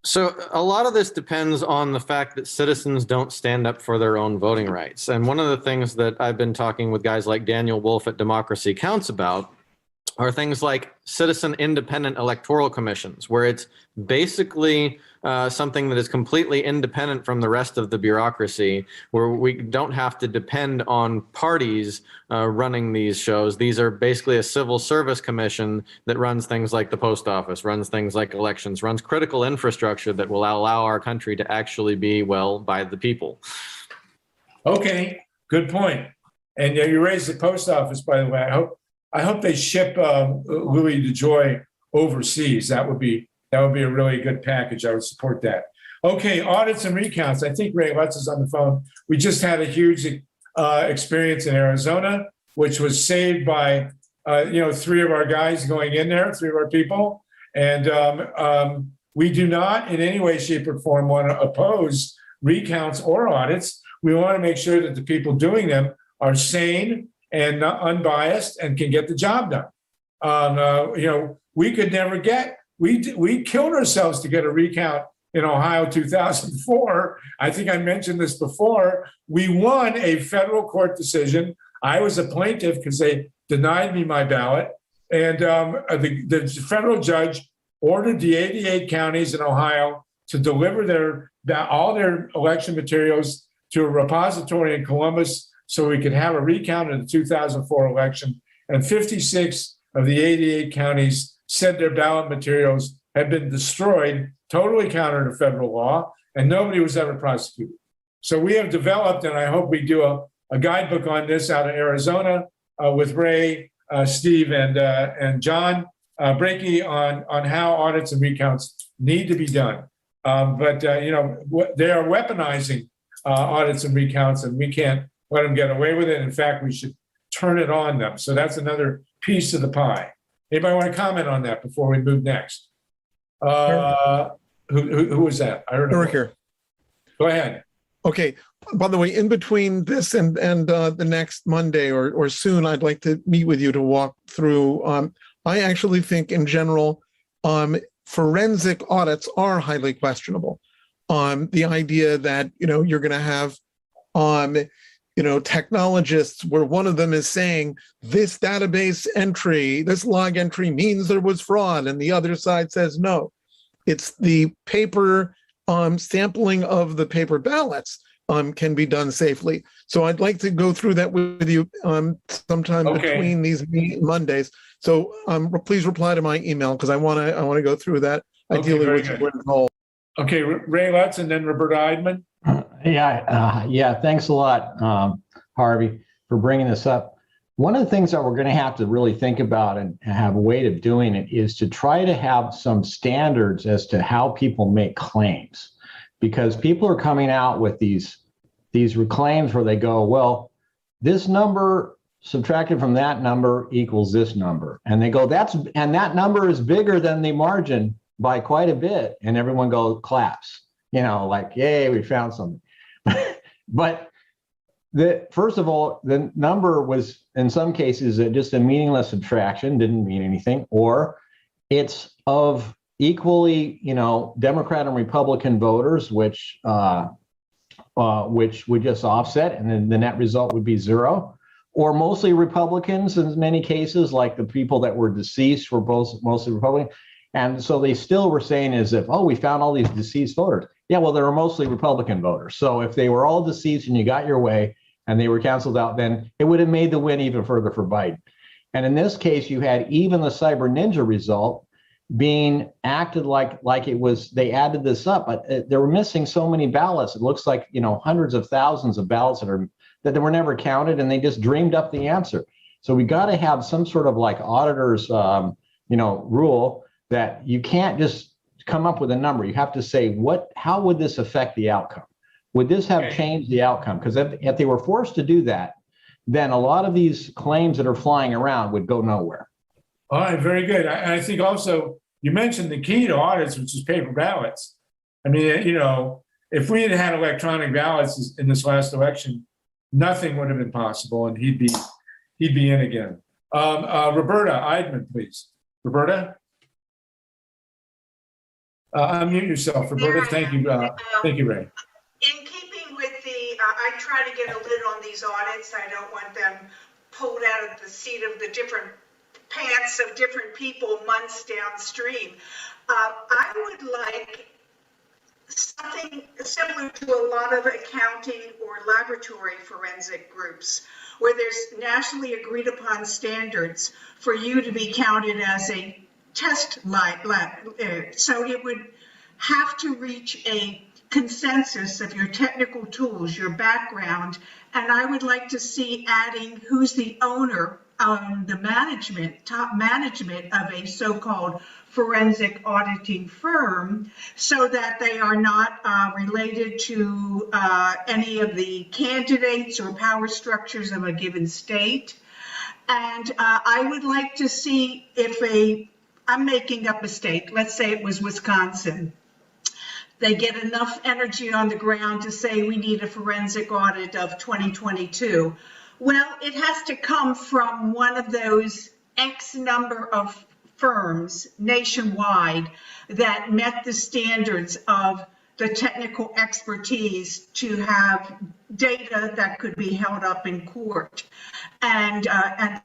So a lot of this depends on the fact that citizens don't stand up for their own voting rights. And one of the things that I've been talking with guys like Daniel Wolf at Democracy Counts about are things like citizen independent electoral commissions, where it's basically something that is completely independent from the rest of the bureaucracy, where we don't have to depend on parties running these shows. These are basically a civil service commission that runs things like the post office, runs things like elections, runs critical infrastructure that will allow our country to actually be, well, by the people. Okay, good point. And you raised the post office, by the way. I hope they ship Louis DeJoy overseas. That would be a really good package. I would support that. Okay, audits and recounts. I think Ray Lutz is on the phone. We just had a huge experience in Arizona, which was saved by three of our guys going in there, three of our people, and we do not in any way, shape, or form want to oppose recounts or audits. We want to make sure that the people doing them are sane and unbiased and can get the job done. We could never get, we killed ourselves to get a recount in Ohio 2004. I think I mentioned this before. We won a federal court decision. I was a plaintiff because they denied me my ballot. And the federal judge ordered the 88 counties in Ohio to deliver all their election materials to a repository in Columbus so we could have a recount of the 2004 election. And 56 of the 88 counties said their ballot materials had been destroyed, totally counter to federal law, and nobody was ever prosecuted. So we have developed, and I hope we do a guidebook on this out of Arizona with Ray, Steve, and John Brakey on how audits and recounts need to be done. But they are weaponizing audits and recounts, and we can't let them get away with it. In fact, we should turn it on them. So that's another piece of the pie. Anybody want to comment on that before we move next? Who was that? I heard Eric here. Go ahead. Okay. By the way, in between this and the next Monday or soon, I'd like to meet with you to walk through. I actually think in general, forensic audits are highly questionable. The idea that, you're going to have technologists where one of them is saying this database entry, this log entry means there was fraud, and the other side says no. It's the paper sampling of the paper ballots can be done safely. So I'd like to go through that with you sometime between these Mondays. So please reply to my email because I want to go through that. Ideally, with you involved. Okay, Ray Lutz and then Roberta Eidman. Yeah. Thanks a lot, Harvey, for bringing this up. One of the things that we're going to have to really think about and have a way of doing it is to try to have some standards as to how people make claims, because people are coming out with these claims where they go, well, this number subtracted from that number equals this number, and they go, that number is bigger than the margin by quite a bit, and everyone goes claps, like, yay, we found something. But first of all, the number was in some cases just a meaningless subtraction, didn't mean anything, or it's of equally, Democrat and Republican voters, which would just offset, and then the net result would be 0, or mostly Republicans in many cases, like the people that were deceased were mostly Republican. And so they still were saying as if, oh, we found all these deceased voters. Yeah, well, they were mostly Republican voters. So if they were all deceased and you got your way and they were canceled out, then it would have made the win even further for Biden. And in this case, you had even the Cyber Ninja result being acted like it was, they added this up, but they were missing so many ballots. It looks like, hundreds of thousands of ballots that were never counted, and they just dreamed up the answer. So we got to have some sort of like auditors, rule that you can't just come up with a number. You have to say, how would this affect the outcome? Would this have changed the outcome? Because if they were forced to do that, then a lot of these claims that are flying around would go nowhere. All right, very good. I think also you mentioned the key to audits, which is paper ballots. I mean, if we had had electronic ballots in this last election, nothing would have been possible, and he'd be in again. Roberta Eidman, please. Roberta, unmute yourself, Roberta. Thank you. Thank you, Ray. In keeping with I try to get a lid on these audits. I don't want them pulled out of the seat of the different pants of different people months downstream. I would like something similar to a lot of accounting or laboratory forensic groups, where there's nationally agreed upon standards for you to be counted as a test lab. So it would have to reach a consensus of your technical tools, your background, and I would like to see adding who's the owner, the management, top management of a so-called forensic auditing firm, so that they are not related to any of the candidates or power structures of a given state. And I would like to see if I'm making up a state, let's say it was Wisconsin, they get enough energy on the ground to say we need a forensic audit of 2022. Well, it has to come from one of those X number of firms nationwide that met the standards of the technical expertise to have data that could be held up in court. And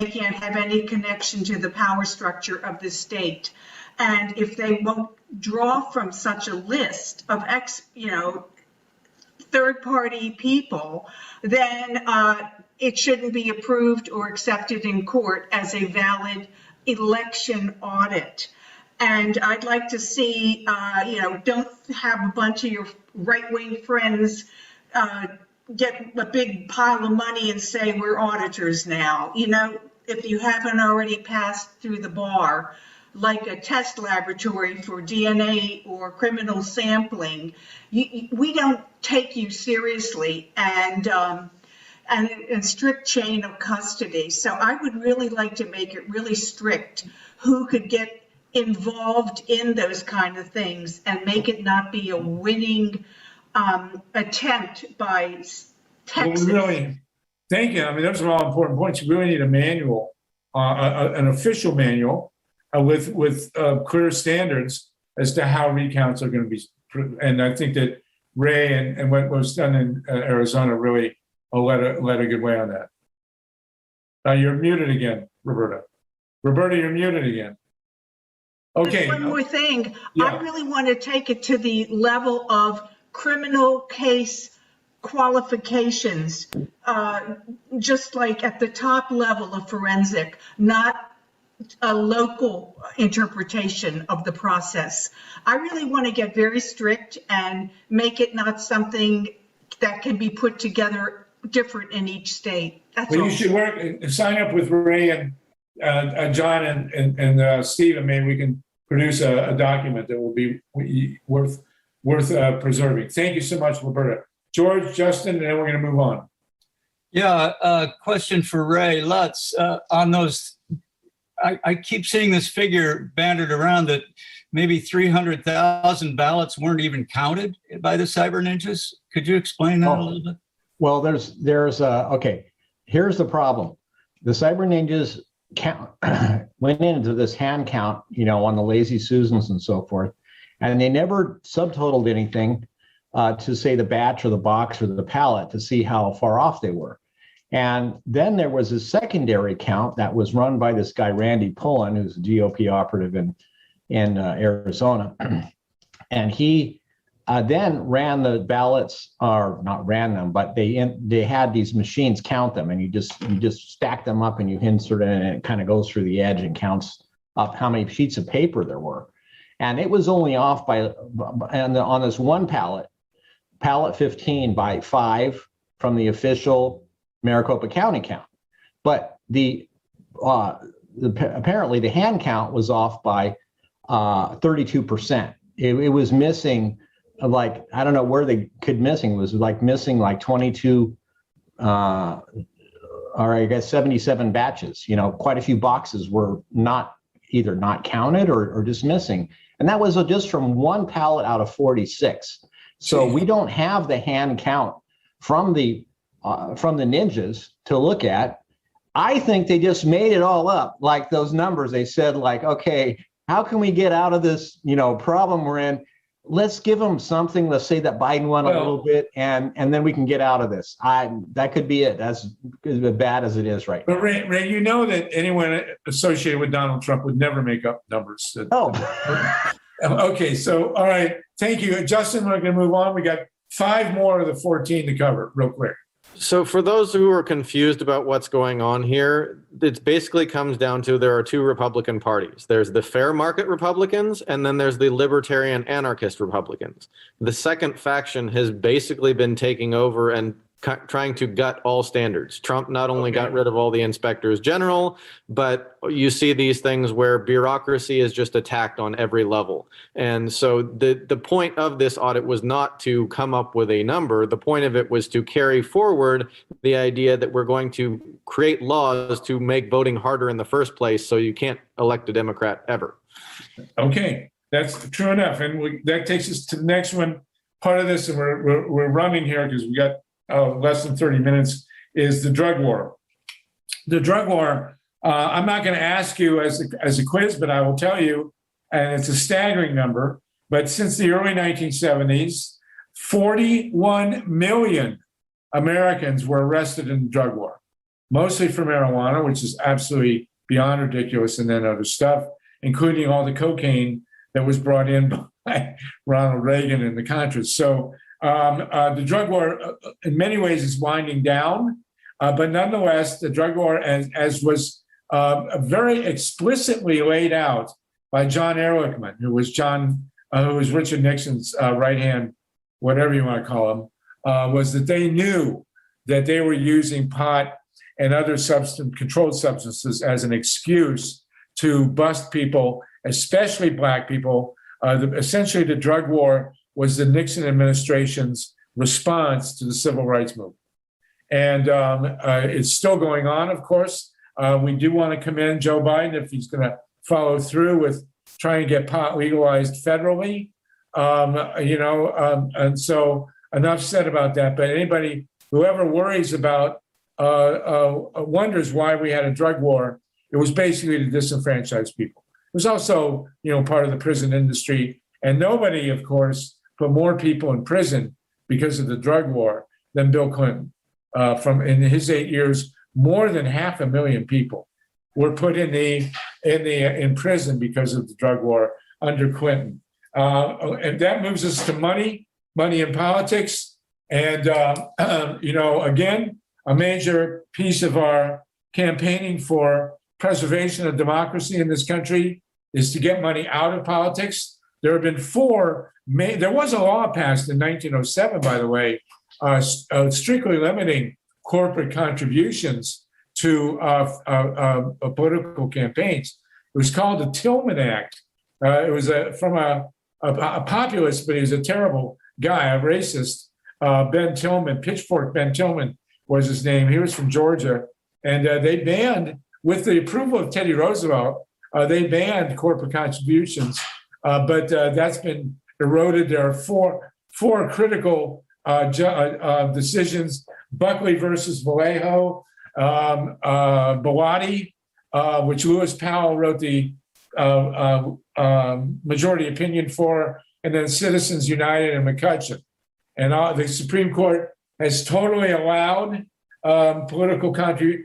they can't have any connection to the power structure of the state. And if they won't draw from such a list of third-party people, then it shouldn't be approved or accepted in court as a valid election audit. And I'd like to see, don't have a bunch of your right-wing friends get a big pile of money and say we're auditors now. If you haven't already passed through the bar, like a test laboratory for DNA or criminal sampling, we don't take you seriously, and strict chain of custody. So I would really like to make it really strict who could get involved in those kind of things and make it not be a winning attempt by Texas. Well, really, thank you. I mean, those are all important points. You really need a manual, an official manual with clear standards as to how recounts are going to be. And I think that Ray and what was done in Arizona really led a good way on that. You're muted again, Roberta. Roberta, you're muted again. Okay. Just one more thing. Yeah. I really want to take it to the level of criminal case qualifications, just like at the top level of forensic, not a local interpretation of the process. I really want to get very strict and make it not something that can be put together different in each state. That's Well, all. you should work, sign up with Ray and John and Steve, and maybe we can produce a document that will be worth preserving. Thank you so much, Roberta. George, Justin, and then we're going to move on. Yeah, question for Ray Lutz on those. I keep seeing this figure bandied around that maybe 300,000 ballots weren't even counted by the cyber ninjas? Could you explain that a little bit? Well, okay, here's the problem. The cyber ninjas went into this hand count, on the Lazy Susans and so forth, and they never subtotaled anything to say the batch or the box or the pallet to see how far off they were. And then there was a secondary count that was run by this guy, Randy Pullen, who's a GOP operative in Arizona. And he then ran the ballots, or not ran them, but they had these machines count them, and you just stack them up and you insert it, and it kind of goes through the edge and counts up how many sheets of paper there were. And it was only off by, on this one pallet 15, by 5 from the official Maricopa County count. But apparently the hand count was off by 32%. It was missing, like, I don't know where they could missing. It was like missing like 22, or I guess 77 batches. Quite a few boxes were either not counted or just missing. And that was just from one pallet out of 46. So we don't have the hand count from the ninjas to look at. I think they just made it all up, like those numbers. They said, like, okay, how can we get out of this, problem we're in? Let's give them something. Let's say that Biden won a little bit, and then we can get out of this. That could be it. That's as bad as it is right now. But Ray, you know that anyone associated with Donald Trump would never make up numbers. Okay, so all right, thank you, Justin. We're going to move on. We got 5 more of the 14 to cover, real quick. So for those who are confused about what's going on here, it basically comes down to there are 2 Republican parties. There's the fair market Republicans, and then there's the libertarian anarchist Republicans. The second faction has basically been taking over and trying to gut all standards. Trump not only got rid of all the inspectors general, but you see these things where bureaucracy is just attacked on every level. And so the point of this audit was not to come up with a number. The point of it was to carry forward the idea that we're going to create laws to make voting harder in the first place, so you can't elect a Democrat ever. Okay, that's true enough. And that takes us to the next one. Part of this, and we're running here because we got less than 30 minutes, is the drug war. The drug war, I'm not going to ask you as a quiz, but I will tell you, and it's a staggering number, but since the early 1970s, 41 million Americans were arrested in the drug war, mostly for marijuana, which is absolutely beyond ridiculous, and then other stuff, including all the cocaine that was brought in by Ronald Reagan and the Contras. So the drug war, in many ways, is winding down, but nonetheless, the drug war, as was very explicitly laid out by John Ehrlichman, who was Richard Nixon's right hand, whatever you want to call him, was that they knew that they were using pot and other controlled substances as an excuse to bust people, especially Black people. Essentially, the drug war was the Nixon administration's response to the civil rights movement. And it's still going on, of course. We do want to commend Joe Biden if he's going to follow through with trying to get pot legalized federally. And so enough said about that. But anybody who ever worries about, wonders why we had a drug war, it was basically to disenfranchise people. It was also, part of the prison industry. And nobody, of course, put more people in prison because of the drug war than Bill Clinton. In his 8 years, more than 500,000 people were put in prison because of the drug war under Clinton. And that moves us to money in politics. And, again, a major piece of our campaigning for preservation of democracy in this country is to get money out of politics. There have been there was a law passed in 1907, by the way, strictly limiting corporate contributions to political campaigns. It was called the Tillman Act. It was from a populist, but he was a terrible guy, a racist, Ben Tillman, Pitchfork Ben Tillman was his name. He was from Georgia. And they banned, with the approval of Teddy Roosevelt, they banned corporate contributions but that's been eroded. There are four critical decisions: Buckley versus Vallejo, Bellotti, which Lewis Powell wrote the majority opinion for, and then Citizens United and McCutcheon. And the Supreme Court has totally allowed political country,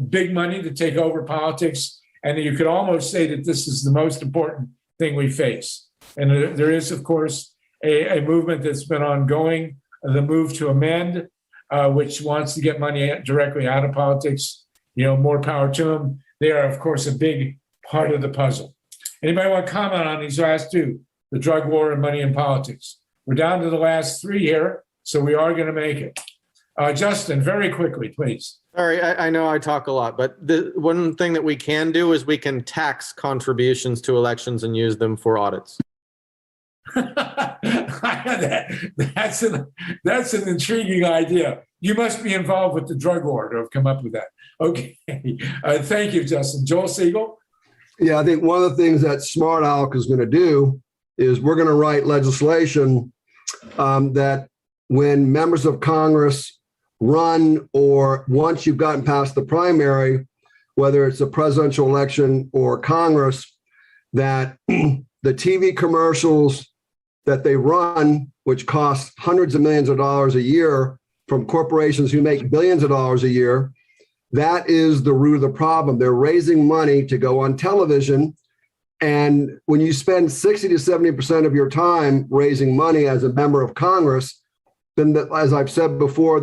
big money to take over politics. And you could almost say that this is the most important thing we face. And there is, of course, a movement that's been ongoing, the move to amend, which wants to get money directly out of politics. More power to them. They are, of course, a big part of the puzzle. Anybody want to comment on these last two, the drug war and money in politics? We're down to the last three here, so we are going to make it. Justin, very quickly, please. Sorry, I know I talk a lot, but the one thing that we can do is we can tax contributions to elections and use them for audits. That's an intriguing idea. You must be involved with the drug war to have come up with that. Okay. Thank you, Justin. Joel Siegel? Yeah, I think one of the things that Smart Alec is going to do is we're going to write legislation that when members of Congress run, or once you've gotten past the primary, whether it's a presidential election or Congress, that the TV commercials that they run, which cost hundreds of millions of dollars a year from corporations who make billions of dollars a year, that is the root of the problem. They're raising money to go on television. And when you spend 60 to 70% of your time raising money as a member of Congress, then as I've said before,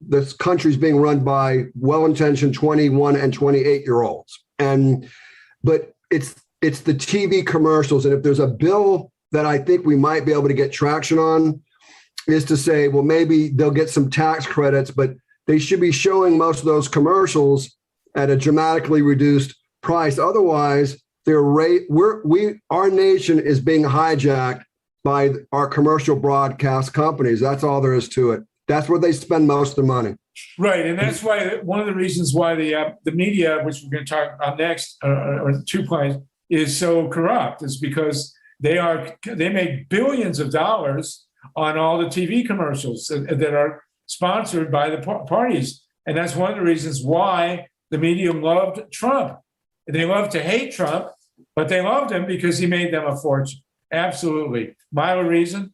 this country's being run by well-intentioned 21 and 28-year-olds. But it's the TV commercials. And if there's a bill that I think we might be able to get traction on, is to say, well, maybe they'll get some tax credits, but they should be showing most of those commercials at a dramatically reduced price. Otherwise, our nation is being hijacked by our commercial broadcast companies. That's all there is to it. That's where they spend most of the money. Right, and that's why one of the reasons why the media, which we're going to talk about next, or 2 points, is so corrupt, is because they make billions of dollars on all the TV commercials that are sponsored by the parties, and that's one of the reasons why the media loved Trump. They love to hate Trump, but they loved him because he made them a fortune. Absolutely. Myla Reason?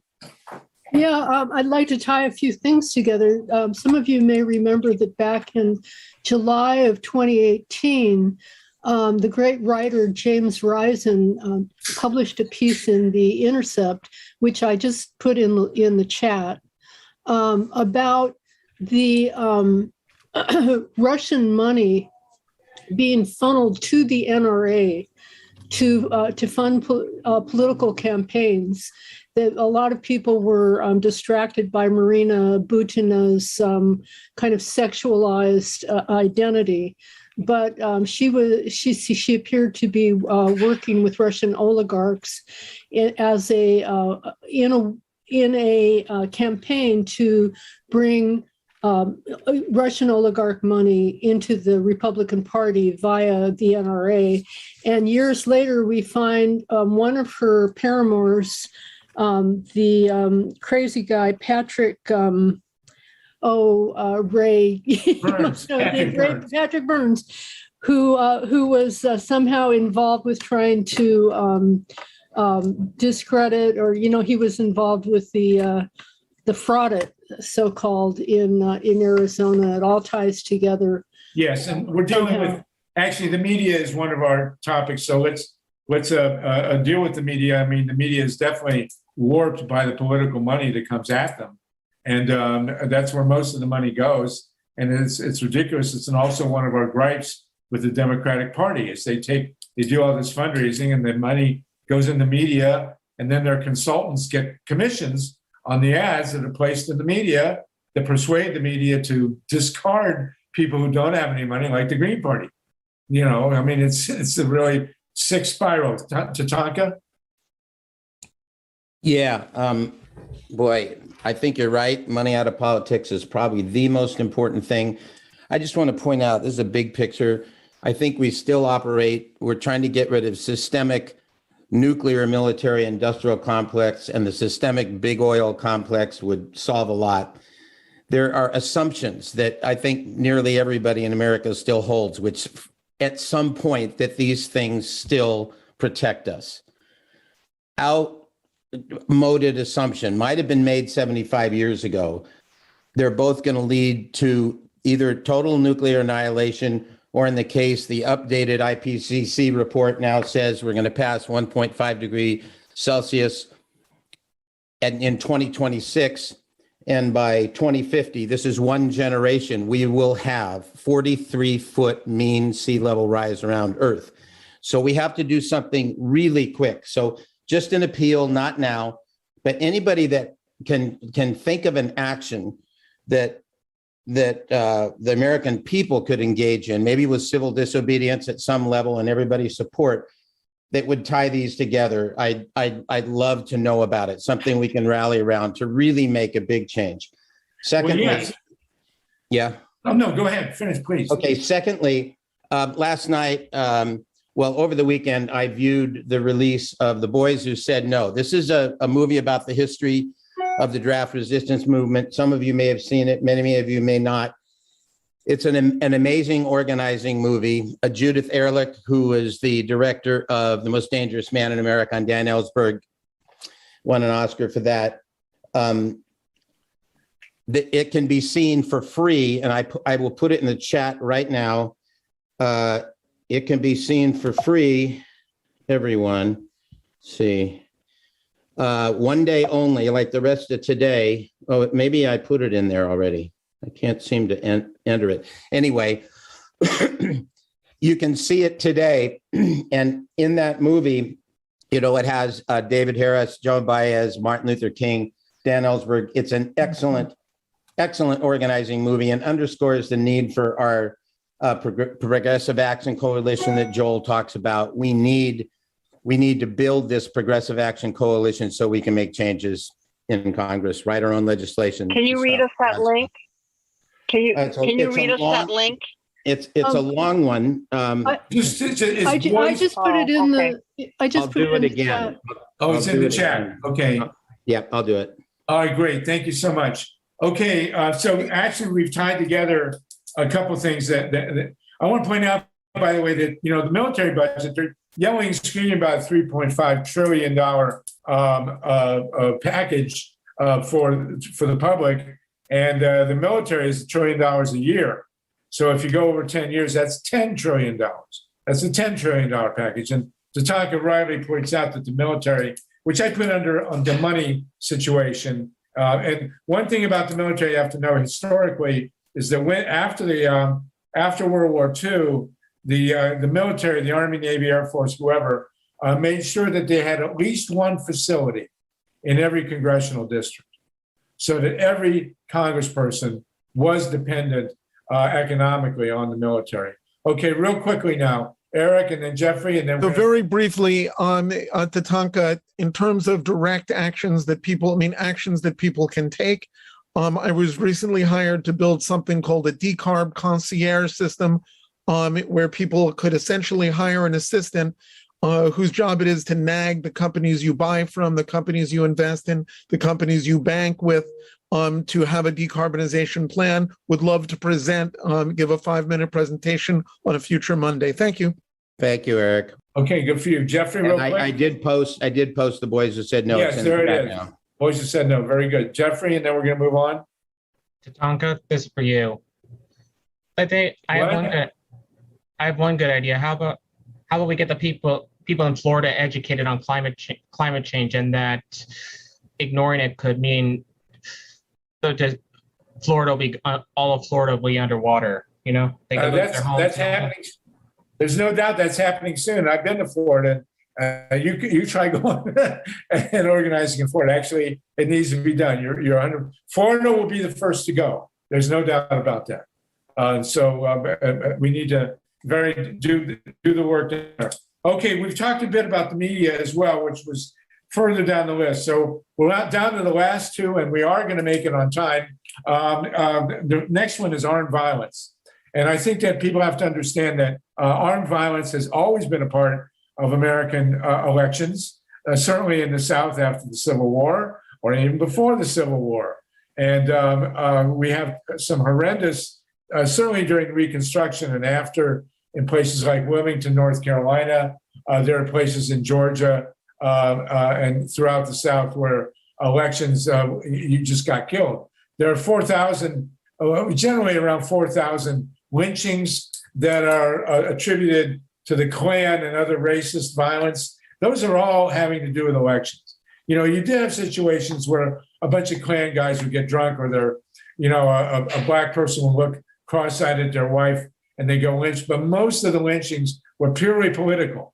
Yeah, I'd like to tie a few things together. Some of you may remember that back in July of 2018, the great writer James Risen published a piece in The Intercept, which I just put in the chat, about the Russian money being funneled to the NRA to fund political campaigns. That a lot of people were distracted by Marina Butina's kind of sexualized identity, but she appeared to be working with Russian oligarchs as in a campaign to bring Russian oligarch money into the Republican Party via the NRA. And years later, we find one of her paramours, the crazy guy, Patrick Burns. Patrick Burns, who was somehow involved with trying to discredit, or he was involved with the fraud, so-called, in Arizona. It all ties together. Yes, and we're dealing with, actually, the media is one of our topics. So let's deal with the media. I mean, the media is definitely warped by the political money that comes at them, and that's where most of the money goes. And it's ridiculous. It's also one of our gripes with the Democratic Party is they do all this fundraising, and the money goes in the media, and then their consultants get commissions on the ads that are placed in the media that persuade the media to discard people who don't have any money, like the Green Party. I mean, it's a really sick spiral. Tatanka? Yeah, boy, I think you're right. Money out of politics is probably the most important thing. I just want to point out, this is a big picture. I think we still we're trying to get rid of systemic nuclear military industrial complex and the systemic big oil complex would solve a lot. There are assumptions that I think nearly everybody in America still holds, which at some point that these things still protect us. Outmoded assumption might have been made 75 years ago. They're both going to lead to either total nuclear annihilation, or in the case, the updated IPCC report now says we're going to pass 1.5 degrees Celsius in 2026. And by 2050, this is one generation, we will have 43-foot mean sea level rise around Earth. So we have to do something really quick. So just an appeal, not now, but anybody that can think of an action that the American people could engage in, maybe with civil disobedience at some level and everybody's support, that would tie these together. I'd love to know about it, something we can rally around to really make a big change. Secondly, well, yes. Yeah. Oh, no, go ahead, finish, please. Okay, secondly, last night, over the weekend, I viewed the release of The Boys Who Said No. This is a movie about the history of the draft resistance movement. Some of you may have seen it, many of you may not. It's an amazing organizing movie. Judith Ehrlich, who is the director of The Most Dangerous Man in America on Dan Ellsberg, won an Oscar for that. It can be seen for free, and I will put it in the chat right now. It can be seen for free, everyone. Let's see. One day only, like the rest of today. Oh, maybe I put it in there already. I can't seem to enter it. Anyway, you can see it today. And in that movie, it has David Harris, Joan Baez, Martin Luther King, Dan Ellsberg. It's an excellent organizing movie and underscores the need for our progressive action coalition that Joel talks about. We need to build this progressive action coalition so we can make changes in Congress, write our own legislation. Can you read us that link? Can you read us that link? It's a long one. I just put it in the. I just put it in the chat. Oh, it's in the chat. Okay. Yeah, I'll do it. All right, great. Thank you so much. Okay, so actually we've tied together a couple things that I want to point out, by the way, that the military budget, they're yelling and screaming about a $3.5 trillion package for the public. And the military is $1 trillion a year. So if you go over 10 years, that's $10 trillion. That's a $10 trillion package. And Tatanka rightly points out that the military, which I put under on the money situation. And one thing about the military you have to know historically is that after World War II, the military, the Army, Navy, Air Force, whoever, made sure that they had at least one facility in every congressional district, so that every congressperson was dependent economically on the military. Okay, real quickly now, Eric, and then Jeffrey, and then so very briefly on Tatanka, in terms of direct actions that people can take. I was recently hired to build something called a decarb concierge system, where people could essentially hire an assistant whose job it is to nag the companies you buy from, the companies you invest in, the companies you bank with, to have a decarbonization plan. Would love to give a 5-minute presentation on a future Monday. Thank you. Thank you, Eric. Okay, good for you. Jeffrey, real quick. I did post The Boys Who Said No. Yes, there it is. Now. Boys Who Said No. Very good. Jeffrey, and then we're going to move on. Tatanka, this is for you. I have one good idea. How about we get the people in Florida educated on climate change, and that ignoring it could mean Florida will be all of Florida will be underwater. That's happening. There's no doubt that's happening soon. I've been to Florida. You try going and organizing in Florida. Actually, it needs to be done. Florida will be the first to go. There's no doubt about that. So we need to do the work there. Okay, we've talked a bit about the media as well, which was further down the list. So we're down to the last two, and we are going to make it on time. The next one is armed violence. And I think that people have to understand that armed violence has always been a part of American elections, certainly in the South after the Civil War or even before the Civil War. And we have some horrendous, certainly during Reconstruction and after, in places like Wilmington, North Carolina. There are places in Georgia and throughout the South where elections, you just got killed. There are 4,000, generally around 4,000 lynchings that are attributed to the Klan and other racist violence. Those are all having to do with elections. You know, you did have situations where a bunch of Klan guys would get drunk, or they're, you know, a black person will look cross-eyed at their wife and they go lynch. But most of the lynchings were purely political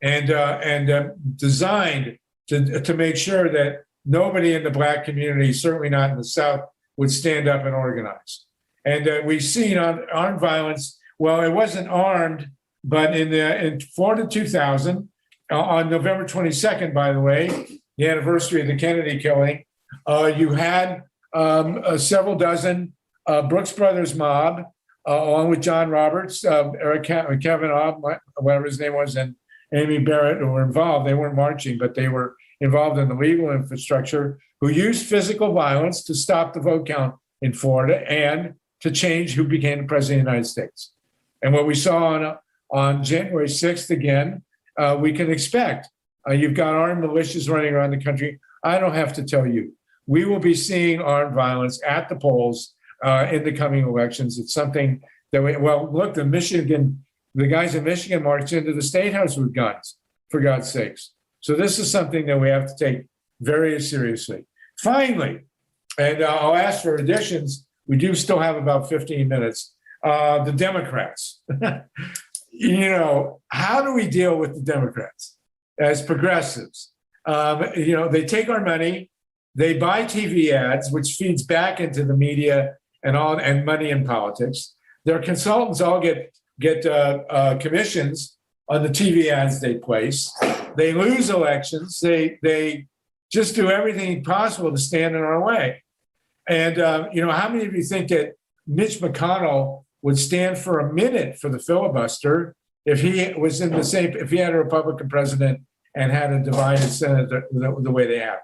and designed to make sure that nobody in the black community, certainly not in the South, would stand up and organize. And we've seen armed violence. Well, it wasn't armed, but in Florida 2000, on November 22nd, by the way, the anniversary of the Kennedy killing, you had several dozen Brooks Brothers mob, along with John Roberts, Kevin Obb, whatever his name was, and Amy Barrett, who were involved. They weren't marching, but they were involved in the legal infrastructure, who used physical violence to stop the vote count in Florida and to change who became the president of the United States. And what we saw on January 6th, again, we can expect. You've got armed militias running around the country. I don't have to tell you. We will be seeing armed violence at the polls in the coming elections. It's something that look, the guys in Michigan marched into the State House with guns, for God's sakes. So this is something that we have to take very seriously. Finally, and I'll ask for additions. We do still have about 15 minutes. The Democrats. You know, how do we deal with the Democrats as progressives? You know, they take our money, they buy TV ads, which feeds back into the media and money in politics. Their consultants all get commissions on the TV ads they place. They lose elections. They just do everything possible to stand in our way. And you know, how many of you think that Mitch McConnell would stand for a minute for the filibuster if he was in the same, if he had a Republican president and had a divided Senate the way they have?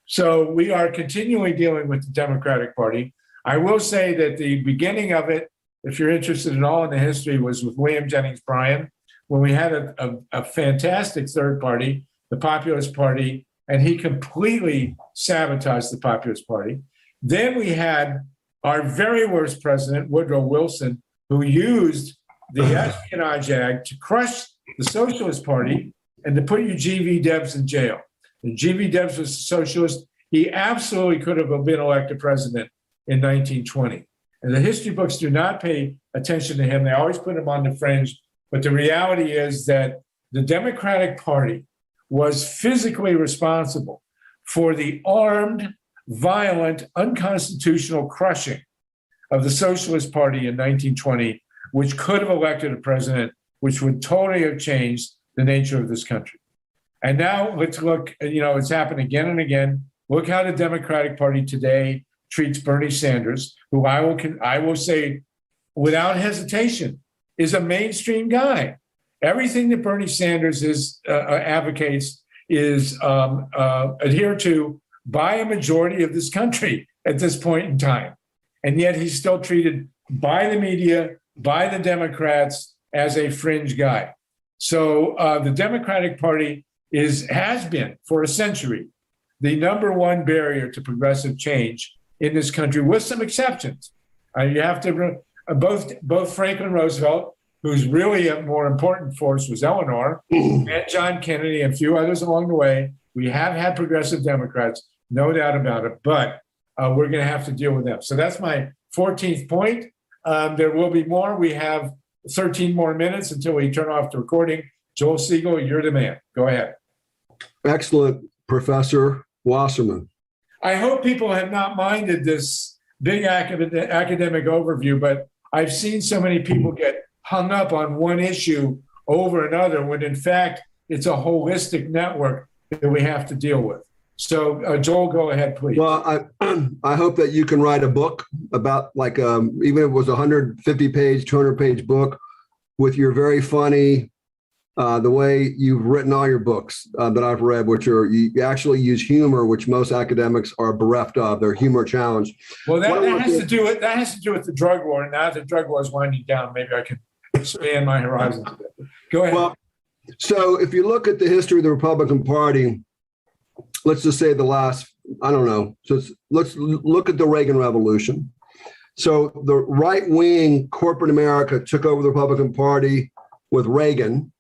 So we are continually dealing with the Democratic Party. I will say that the beginning of it, if you're interested at all in the history, was with William Jennings Bryan, when we had a fantastic third party, the Populist Party, and he completely sabotaged the Populist Party. Then we had our very worst president, Woodrow Wilson, who used the Espionage Act to crush the Socialist Party and to put G.V. Debs in jail. And G.V. Debs was a socialist. He absolutely could have been elected president in 1920. And the history books do not pay attention to him. They always put him on the fringe. But the reality is that the Democratic Party was physically responsible for the armed, violent, unconstitutional crushing of the Socialist Party in 1920, which could have elected a president, which would totally have changed the nature of this country. And now let's look, you know, it's happened again and again. Look how the Democratic Party today treats Bernie Sanders, who I will say without hesitation is a mainstream guy. Everything that Bernie Sanders advocates is adhered to by a majority of this country at this point in time. And yet he's still treated by the media, by the Democrats as a fringe guy. So the Democratic Party has been for a century the number one barrier to progressive change in this country, with some exceptions. You have to both Franklin Roosevelt, who's really a more important force, was Eleanor, and John Kennedy, and a few others along the way. We have had progressive Democrats, no doubt about it, but we're going to have to deal with them. So that's my 14th point. There will be more. We have 13 more minutes until we turn off the recording. Joel Siegel, you're the man. Go ahead. Excellent, Professor Wasserman. I hope people have not minded this big academic overview, but I've seen so many people get hung up on one issue over another, when in fact, it's a holistic network that we have to deal with. So Joel, go ahead, please. Well, I hope that you can write a book about, like, even if it was a 150-page, 200-page book with your very funny the way you've written all your books that I've read, which are, you actually use humor, which most academics are bereft of. They're humor challenged. Well, that has to do with the drug war. And now that the drug war is winding down, maybe I can expand my horizons a bit. Go ahead. Well, so if you look at the history of the Republican Party, let's just say the last, I don't know, let's look at the Reagan Revolution. So the right-wing corporate America took over the Republican Party with Reagan.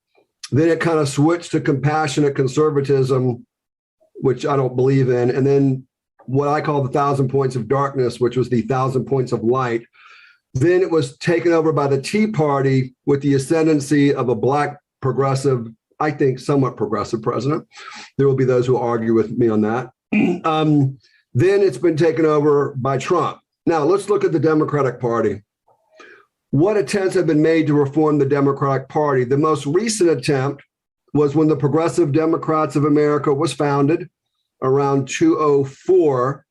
Then it kind of switched to compassionate conservatism, which I don't believe in. And then what I call the 1,000 points of darkness, which was the 1,000 points of light. Then it was taken over by the Tea Party with the ascendancy of a Black progressive, I think somewhat progressive president. There will be those who argue with me on that. Then it's been taken over by Trump. Now let's look at the Democratic Party. What attempts have been made to reform the Democratic Party? The most recent attempt was when the Progressive Democrats of America was founded around 2004.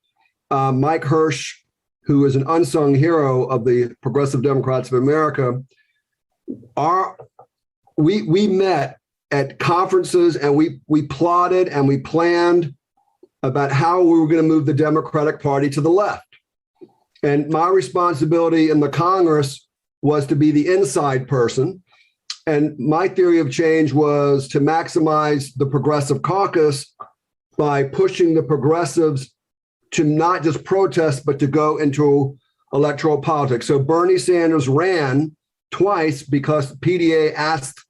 Mike Hirsch, who is an unsung hero of the Progressive Democrats of America, we met at conferences and we plotted and we planned about how we were going to move the Democratic Party to the left. And my responsibility in the Congress was to be the inside person. And my theory of change was to maximize the progressive caucus by pushing the progressives to not just protest, but to go into electoral politics. So Bernie Sanders ran twice because PDA asked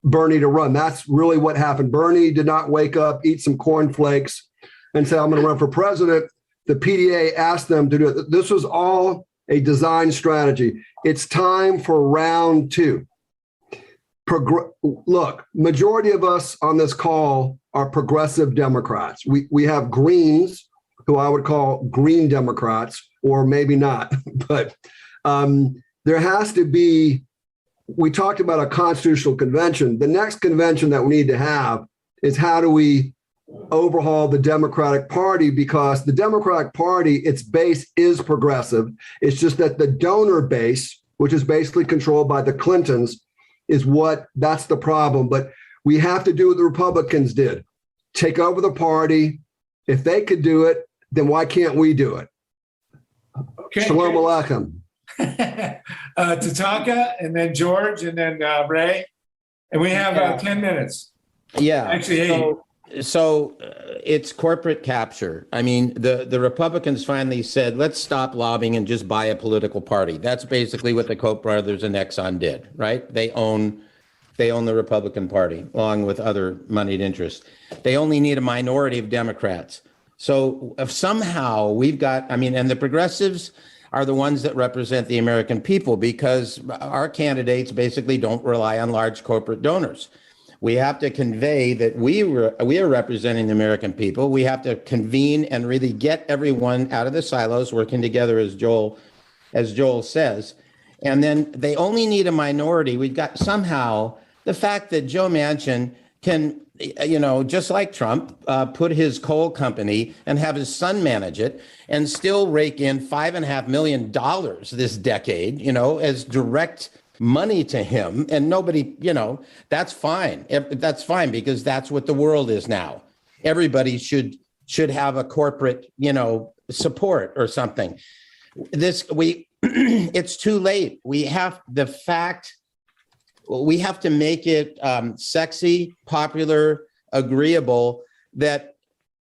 Bernie to run. That's really what happened. Bernie did not wake up, eat some cornflakes, and say, I'm going to run for president. The PDA asked them to do it. This was all a design strategy. It's time for round two. Look, majority of us on this call are progressive Democrats. We have Greens, who I would call green Democrats, or maybe not. But there has to be, we talked about a constitutional convention. The next convention that we need to have is how do we overhaul the Democratic Party, because the Democratic Party, its base is progressive. It's just that the donor base, which is basically controlled by the Clintons, that's the problem. But we have to do what the Republicans did. Take over the party. If they could do it, then why can't we do it? Okay. Shalom Aleichem. Tatanka, and then George, and then Ray. And we have 10 minutes. Yeah. Actually, 8. So it's corporate capture. I mean, the Republicans finally said, let's stop lobbying and just buy a political party. That's basically what the Koch brothers and Exxon did, right? They own the Republican Party along with other moneyed interests. They only need a minority of Democrats. So if somehow we've got, and the progressives are the ones that represent the American people, because our candidates basically don't rely on large corporate donors. We have to convey that we are representing the American people. We have to convene and really get everyone out of the silos, working together, as Joel says. And then they only need a minority. We've got somehow the fact that Joe Manchin can, just like Trump, put his coal company and have his son manage it and still rake in $5.5 million this decade, as direct money to him, and nobody, that's fine. That's fine, because that's what the world is now. Everybody should have a corporate, support or something. It's too late. We have to make it sexy, popular, agreeable that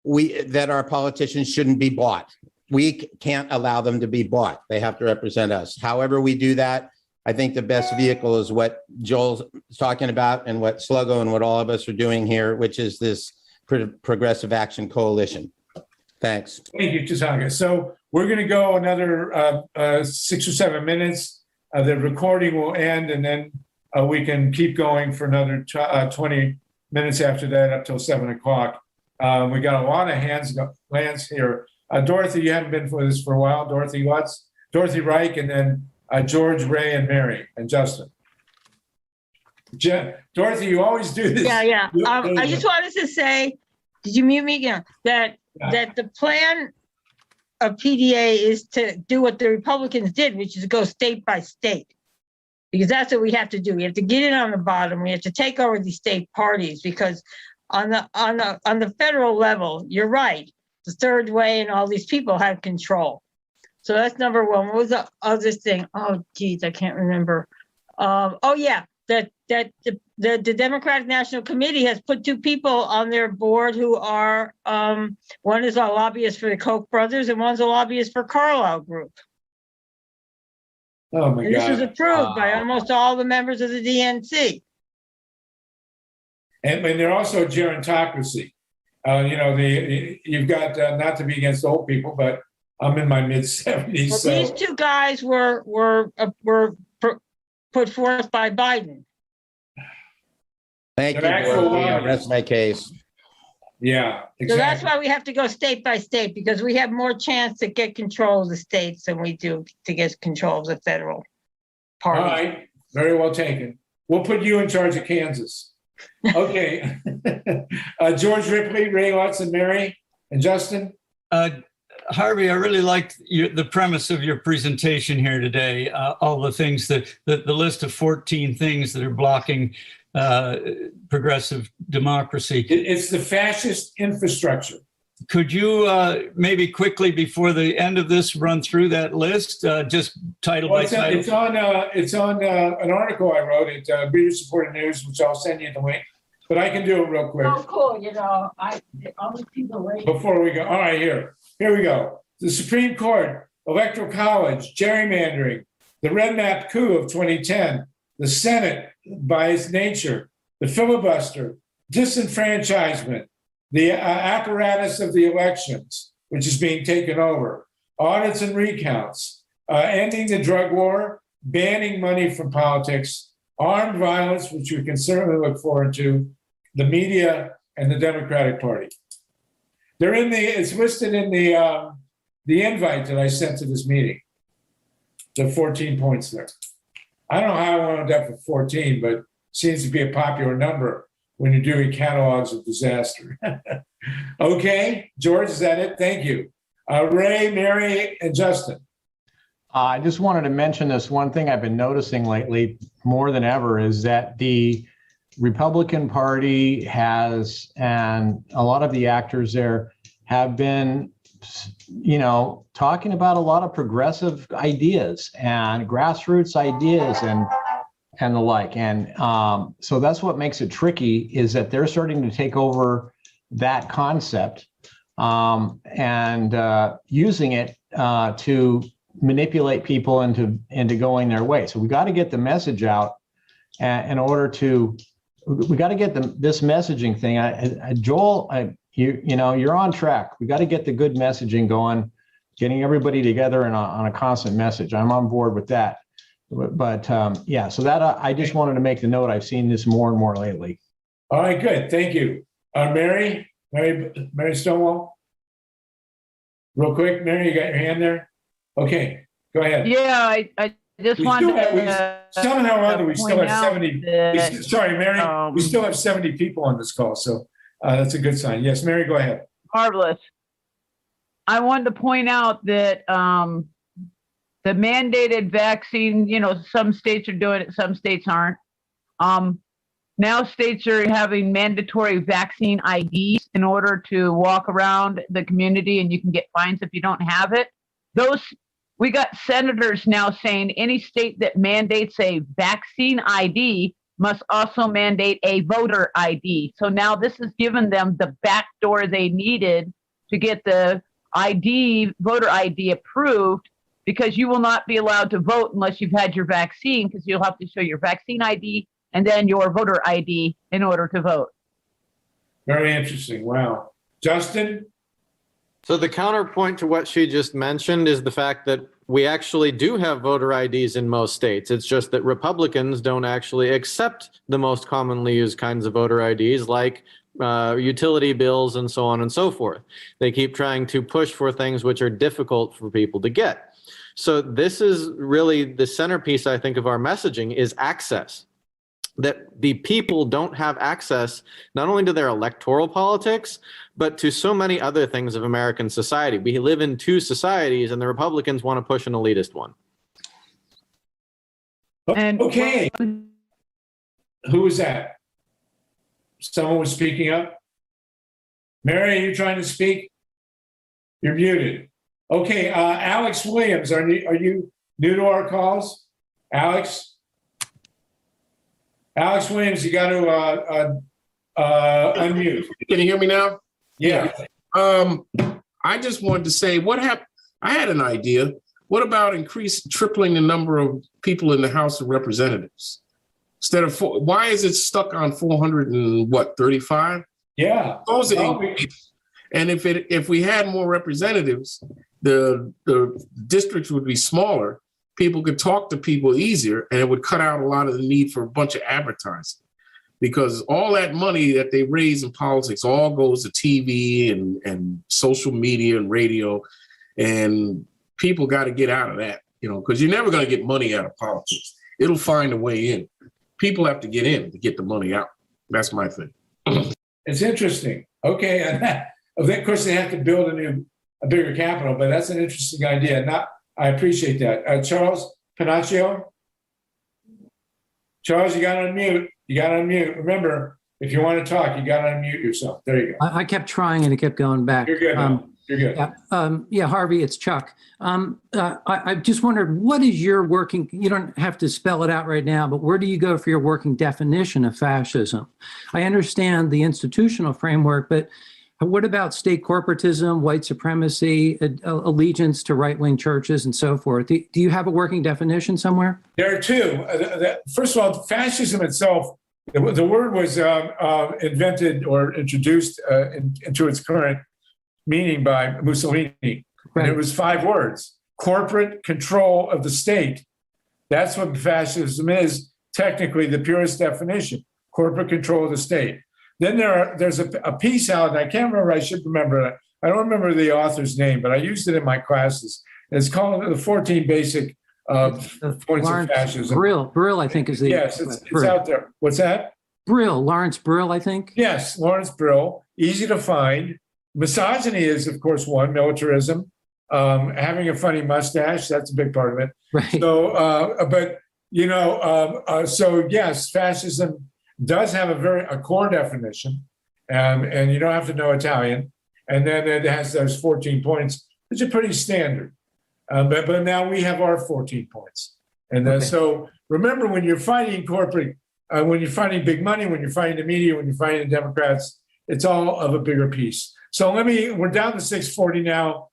our politicians shouldn't be bought. We can't allow them to be bought. They have to represent us. However we do that, I think the best vehicle is what Joel's talking about and what Sluggo and what all of us are doing here, which is this Progressive Action Coalition. Thanks. Thank you, Tatanka. So we're going to go another 6 or 7 minutes. The recording will end, and then we can keep going for another 20 minutes after that, up till 7 o'clock. We got a lot of hands here. Dorothy, you haven't been for this for a while. Dorothy Lutz, Dorothy Reich, and then George, Ray, and Mary, and Justin. Dorothy, you always do this. Yeah. I just wanted to say, did you mute me again? That the plan of PDA is to do what the Republicans did, which is go state by state. because that's what we have to do. We have to get in on the bottom. We have to take over these state parties, because on the federal level, you're right. The third way and all these people have control. So that's number one. What was the other thing? Oh, geez, I can't remember. Oh yeah, that the Democratic National Committee has put 2 people on their board who are, one is a lobbyist for the Koch brothers and one's a lobbyist for Carlyle Group. Oh my And God. this was approved by almost all the members of the DNC. And they're also gerontocracy. You've got, not to be against old people, but I'm in my mid-70s. Well, so. these 2 guys were put forth by Biden. Thank you, They're actual Dorothy. I lobbyists. rest my case. Yeah, exactly. So that's why we have to go state by state, because we have more chance to get control of the states than we do to get control of the federal party. All right, very well taken. We'll put you in charge of Kansas. Okay. George Ripley, Ray Watson, Mary, and Justin. Harvey, I really liked the premise of your presentation here today. All the things the list of 14 things that are blocking progressive democracy. It's the fascist infrastructure. Could you maybe quickly, before the end of this, run through that list, just title by title? It's on an article I wrote at Reader Supported News, which I'll send you the link. But I can do it real quick. Oh, cool. All the people waiting. Before we go, all right, here we go. The Supreme Court, Electoral College, gerrymandering, the REDMAP coup of 2010, the Senate by its nature, the filibuster, disenfranchisement, the apparatus of the elections, which is being taken over, audits and recounts, ending the drug war, banning money from politics, armed violence, which we can certainly look forward to, the media, and the Democratic Party. It's listed in the invite that I sent to this meeting. The 14 points there. I don't know how I wound up with 14, but seems to be a popular number when you're doing catalogs of disaster. Okay, George, is that it? Thank you. Ray, Mary, and Justin. I just wanted to mention this one thing I've been noticing lately more than ever is that the Republican Party has, and a lot of the actors there have been, talking about a lot of progressive ideas and grassroots ideas and the like. And so that's what makes it tricky, is that they're starting to take over that concept and using it to manipulate people into going their way. So we got to get the message out in order to, we got to get this messaging thing. Joel, you're on track. We got to get the good messaging going, getting everybody together on a constant message. I'm on board with that. But yeah, so that I just wanted to make the note. I've seen this more and more lately. All right, good. Thank you. Mary Stonewall. Real quick, Mary, you got your hand there? Okay, go ahead. Yeah, I just wanted to somehow or other we still have 70. Sorry, Mary, we still have 70 people on this call, so that's a good sign. Yes, Mary, go ahead. Marvelous. I wanted to point out that the mandated vaccine, some states are doing it, some states aren't. Now states are having mandatory vaccine IDs in order to walk around the community, and you can get fines if you don't have it. We got senators now saying any state that mandates a vaccine ID must also mandate a voter ID. So now this has given them the backdoor they needed to get the voter ID approved, because you will not be allowed to vote unless you've had your vaccine, because you'll have to show your vaccine ID and then your voter ID in order to vote. Very interesting. Wow. Justin? So the counterpoint to what she just mentioned is the fact that we actually do have voter IDs in most states. It's just that Republicans don't actually accept the most commonly used kinds of voter IDs, like utility bills and so on and so forth. They keep trying to push for things which are difficult for people to get. So this is really the centerpiece, I think, of our messaging is access. That the people don't have access not only to their electoral politics, but to so many other things of American society. We live in two societies, and the Republicans want to push an elitist one. And Okay. Who was that? Someone was speaking up? Mary, are you trying to speak? You're muted. Okay, Alex Williams, are you new to our calls? Alex? Alex Williams, you got to unmute. Can you hear me now? Yeah. I just wanted to say, what happened? I had an idea. What about tripling the number of people in the House of Representatives? Instead of why is it stuck on 435? Yeah. And if we had more representatives, the districts would be smaller. People could talk to people easier, and it would cut out a lot of the need for a bunch of advertising. Because all that money that they raise in politics all goes to TV and social media and radio, and people got to get out of that, because you're never going to get money out of politics. It'll find a way in. People have to get in to get the money out. That's my thing. It's interesting. Okay, and of course they have to build a bigger capital, but that's an interesting idea. I appreciate that. Charles Panaccio? Charles, you got to unmute. Remember, if you want to talk, you got to unmute yourself. There you go. I kept trying and it kept going back. You're good. You're good. Yeah, Harvey, it's Chuck. I just wondered, what is your working, you don't have to spell it out right now, but where do you go for your working definition of fascism? I understand the institutional framework, but what about state corporatism, white supremacy, allegiance to right-wing churches, and so forth? Do you have a working definition somewhere? There are two. First of all, fascism itself, the word was invented or introduced into its current meaning by Mussolini. Right. And it was 5 words: corporate control of the state. That's what fascism is, technically the purest definition, corporate control of the state. Then there's a piece out, and I can't remember, I should remember it. I don't remember the author's name, but I used it in my classes. It's called the 14 Basic Points of Fascism. Brill, I think is the... Yes, it's out there. What's that? Brill, Lawrence Brill, I think. Yes, Lawrence Brill, easy to find. Misogyny is, of course, one, militarism. Having a funny mustache, that's a big part of it. Right. So, so yes, fascism does have a core definition, and you don't have to know Italian. And then it has those 14 points, which are pretty standard. But now we have our 14 points. And then, so remember, when you're fighting corporate, when you're fighting big money, when you're fighting the media, when you're fighting the Democrats, it's all of a bigger piece. So we're down to 640 now.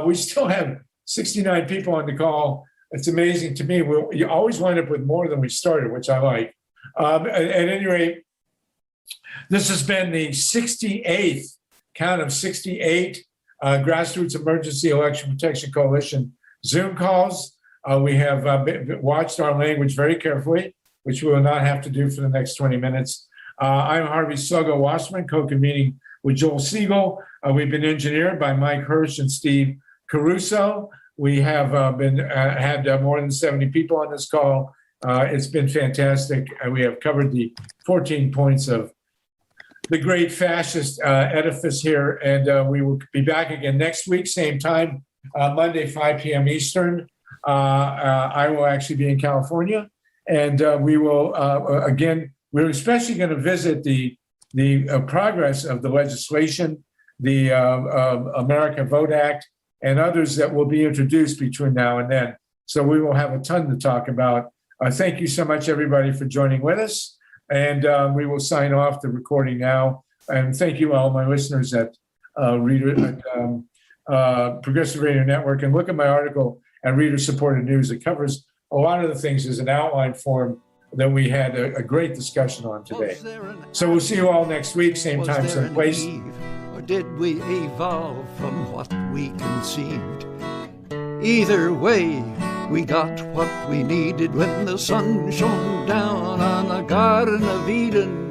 We still have 69 people on the call. It's amazing to me. You always wind up with more than we started, which I like. At any rate, this has been the 68th count of 68 Grassroots Emergency Election Protection Coalition Zoom calls. We have watched our language very carefully, which we will not have to do for the next 20 minutes. I'm Harvey Sogo-Wasserman, co-convening with Joel Siegel. We've been engineered by Mike Hirsch and Steve Caruso. We have had more than 70 people on this call. It's been fantastic. We have covered the 14 points of the great fascist edifice here, and we will be back again next week, same time, Monday, 5 p.m. Eastern. I will actually be in California, and we will, again, we're especially going to visit the progress of the legislation, the America Vote Act, and others that will be introduced between now and then. So we will have a ton to talk about. Thank you so much, everybody, for joining with us. And we will sign off the recording now. And thank you all my listeners at Progressive Radio Network. And look at my article at Reader Supported News. It covers a lot of the things as an outline form that we had a great discussion on today. So we'll see you all next week, same time, same place. Or did we evolve from what we conceived? Either way, we got what we needed when the sun shone down on the Garden of Eden.